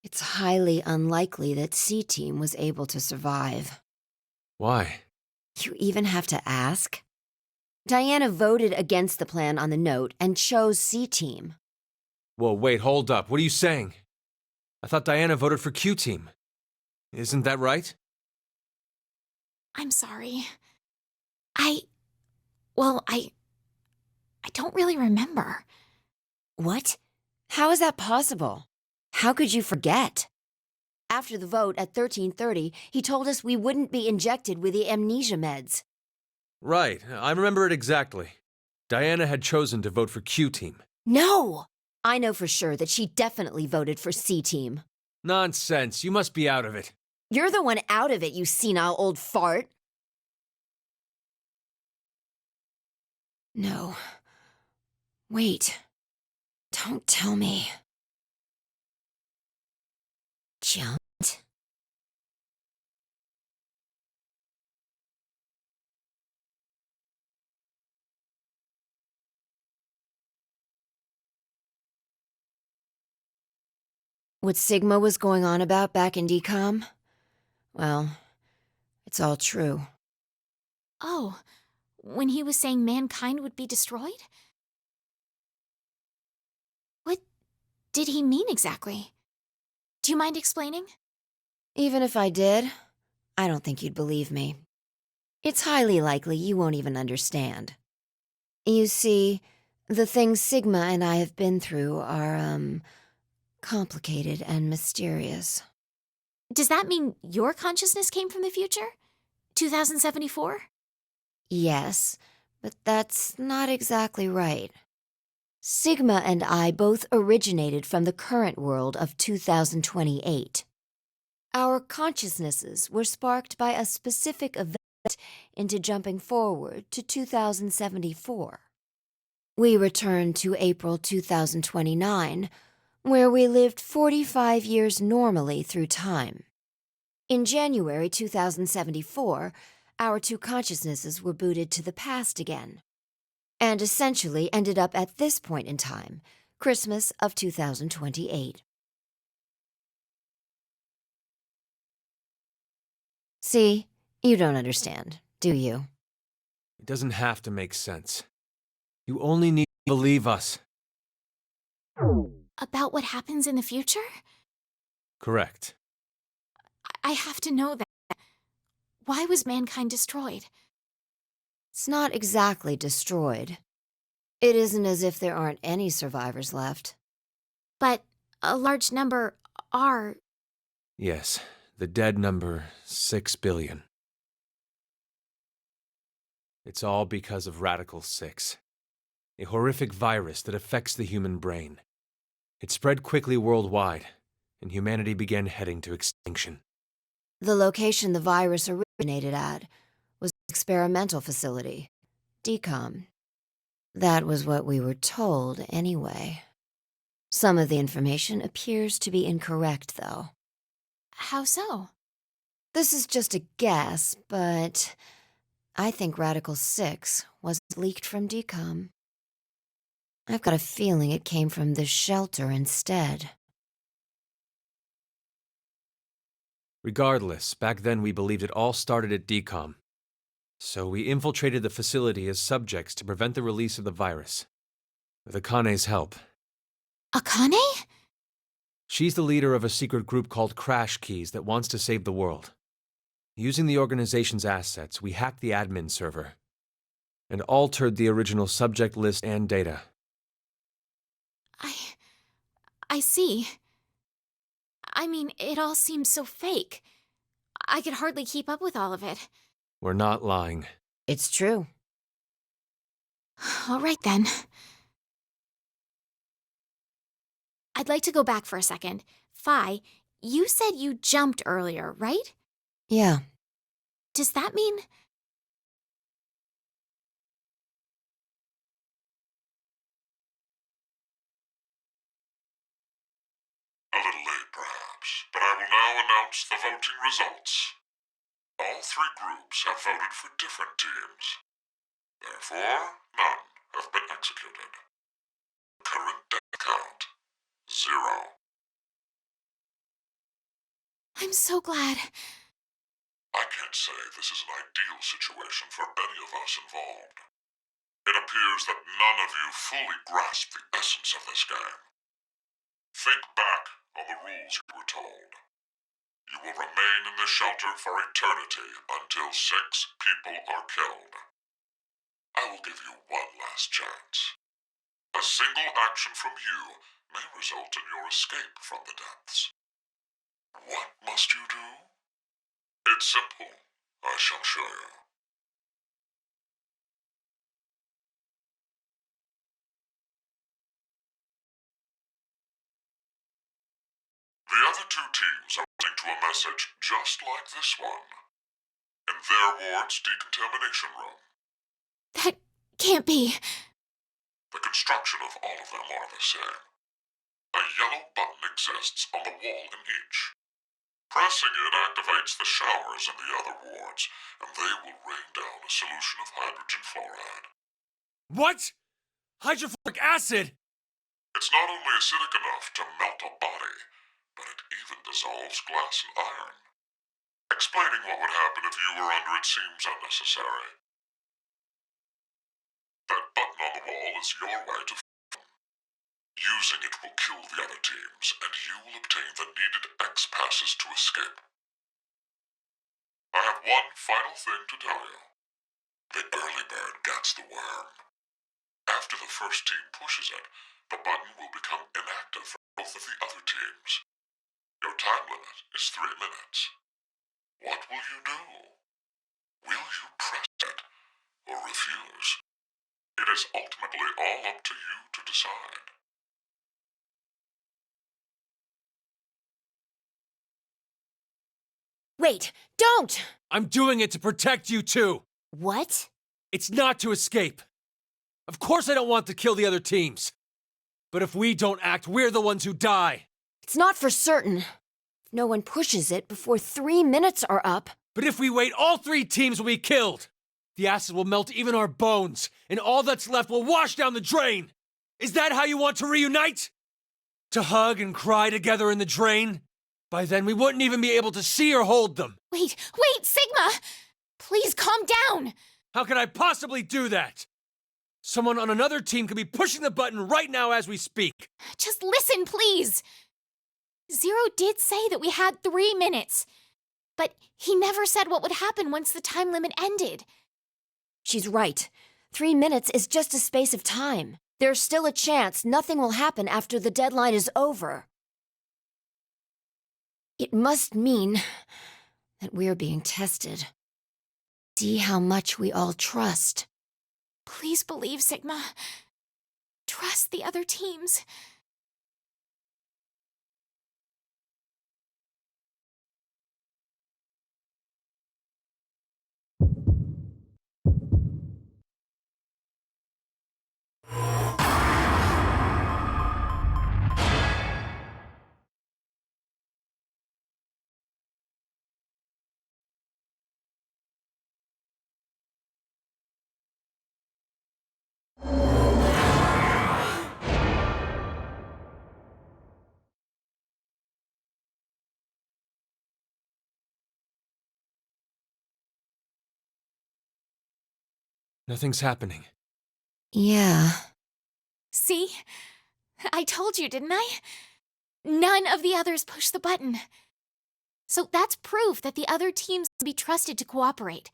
S5: It's highly unlikely that C-Team was able to survive.
S6: Why?
S5: You even have to ask? Diana voted against the plan on the note and chose C-Team.
S6: Whoa, wait, hold up. What are you saying? I thought Diana voted for Q-Team. Isn't that right?
S1: I'm sorry. Well, I don't really remember.
S5: What? How is that possible? How could you forget? After the vote at 13:30, he told us we wouldn't be injected with the amnesia meds.
S6: Right, I remember it exactly. Diana had chosen to vote for Q-Team.
S5: No! I know for sure that she definitely voted for C-Team.
S6: Nonsense, you must be out of it.
S5: You're the one out of it, you senile old fart. No. Wait. Don't tell me. Jumped? What Sigma was going on about back in Decom? Well, it's all true.
S1: Oh, when he was saying mankind would be destroyed? What did he mean exactly? Do you mind explaining?
S5: Even if I did, I don't think you'd believe me. It's highly likely you won't even understand. You see, the things Sigma and I have been through are, complicated and mysterious.
S1: Does that mean your consciousness came from the future? 2074?
S5: Yes, but that's not exactly right. Sigma and I both originated from the current world of 2028. Our consciousnesses were sparked by a specific event into jumping forward to 2074. We returned to April 2029, where we lived 45 years normally through time. In January 2074, our two consciousnesses were booted to the past again, and essentially ended up at this point in time, Christmas of 2028. See, you don't understand, do you?
S6: It doesn't have to make sense. You only need to believe us.
S1: About what happens in the future?
S6: Correct.
S1: I have to know that. Why was mankind destroyed?
S5: It's not exactly destroyed. It isn't as if there aren't any survivors left.
S1: But a large number are.
S6: Yes, the dead number 6 billion. It's all because of Radical 6, a horrific virus that affects the human brain. It spread quickly worldwide, and humanity began heading to extinction.
S5: The location the virus originated at was an experimental facility, Decom. That was what we were told, anyway. Some of the information appears to be incorrect, though.
S1: How so?
S5: This is just a guess, but I think Radical 6 was leaked from Decom. I've got a feeling it came from this shelter instead.
S6: Regardless, back then we believed it all started at Decom. So we infiltrated the facility as subjects to prevent the release of the virus. With Akane's help.
S1: Akane?
S6: She's the leader of a secret group called Crash Keys that wants to save the world. Using the organization's assets, we hacked the admin server and altered the original subject list and data.
S1: I see. I mean, it all seems so fake. I could hardly keep up with all of it.
S6: We're not lying.
S5: It's true.
S1: All right, then. I'd like to go back for a second. Phi, you said you jumped earlier, right?
S5: Yeah.
S1: Does that mean...
S8: A little late, perhaps, but I will now announce the voting results. All three groups have voted for different teams. Therefore, none have been executed. Current death count, 0.
S1: I'm so glad.
S8: I can't say this is an ideal situation for any of us involved. It appears that none of you fully grasp the essence of this game. Think back on the rules you were told. You will remain in the shelter for eternity until 6 people are killed. I will give you one last chance. A single action from you may result in your escape from the depths. What must you do? It's simple. I shall show you. The other 2 teams are listening to a message just like this one. In their ward's Decontamination Room.
S1: That can't be.
S8: The construction of all of them are the same. A yellow button exists on the wall in each. Pressing it activates the showers in the other wards, and they will rain down a solution of hydrogen fluoride.
S6: What? Hydrofluoric acid?
S8: It's not only acidic enough to melt a body, but it even dissolves glass and iron. Explaining what would happen if you were under it seems unnecessary. That button on the wall is your way to freedom. Using it will kill the other teams, and you will obtain the needed X passes to escape. I have one final thing to tell you. The early bird gets the worm. After the first team pushes it, the button will become inactive for both of the other teams. Your time limit is 3 minutes. What will you do? Will you press it or refuse? It is ultimately all up to you to decide.
S5: Wait, don't!
S6: I'm doing it to protect you too.
S5: What?
S6: It's not to escape. Of course I don't want to kill the other teams. But if we don't act, we're the ones who die.
S5: It's not for certain. If no one pushes it before 3 minutes are up.
S6: But if we wait, all 3 teams will be killed. The acid will melt even our bones, and all that's left will wash down the drain. Is that how you want to reunite? To hug and cry together in the drain? By then, we wouldn't even be able to see or hold them.
S1: Wait, Sigma! Please calm down!
S6: How can I possibly do that? Someone on another team could be pushing the button right now as we speak.
S1: Just listen, please! Zero did say that we had 3 minutes, but he never said what would happen once the time limit ended.
S5: She's right. 3 minutes is just a space of time. There's still a chance nothing will happen after the deadline is over. It must mean that we're being tested. See how much we all trust.
S1: Please believe, Sigma. Trust the other teams.
S6: Nothing's happening.
S5: Yeah.
S1: See? I told you, didn't I? None of the others pushed the button. So that's proof that the other teams can be trusted to cooperate.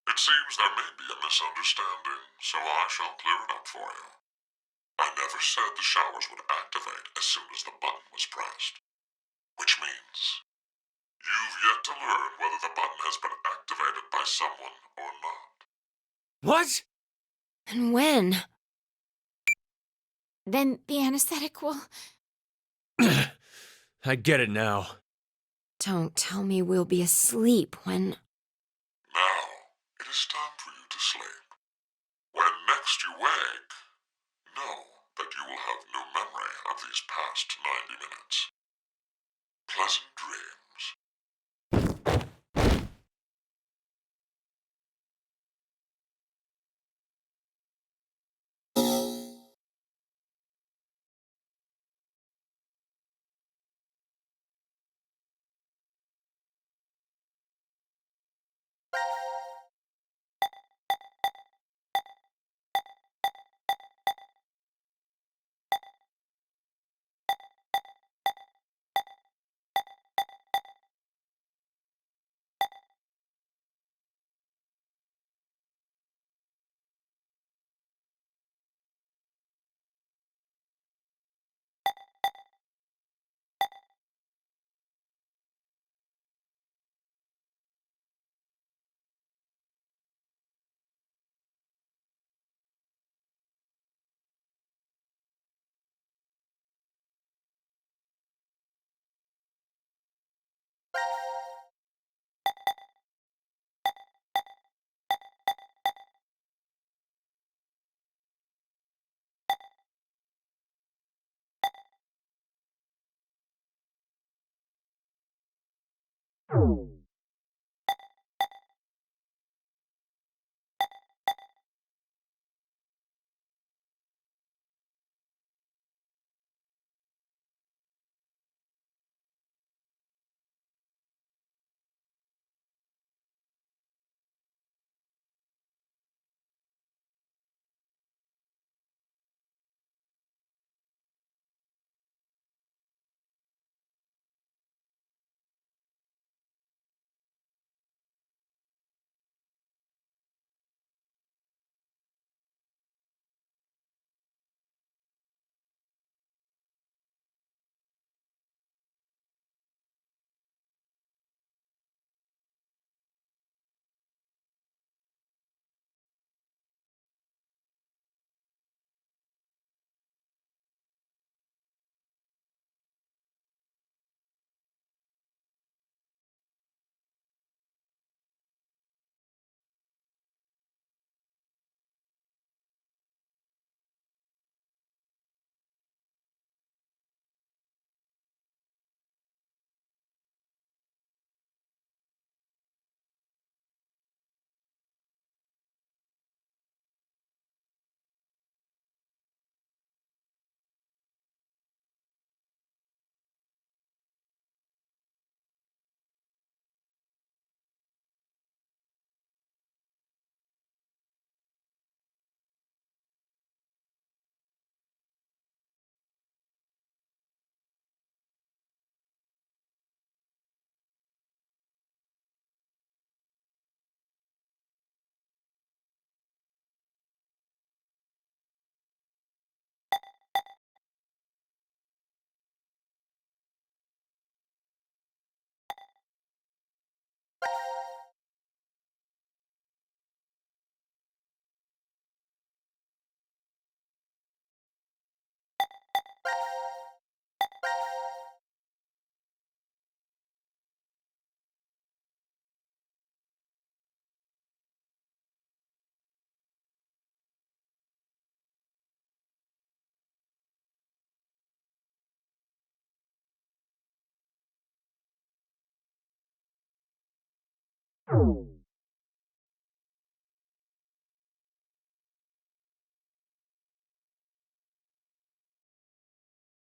S8: It seems there may be a misunderstanding, so I shall clear it up for you. I never said the showers would activate as soon as the button was pressed. Which means you've yet to learn whether the button has been activated by someone or not.
S6: What?
S5: And when?
S1: Then the anesthetic will...
S6: I get it now.
S5: Don't tell me we'll be asleep when...
S8: Now, it is time for you to sleep. When next you wake, know that you will have no memory of these past 90 minutes. Pleasant dreams.
S12: Oh.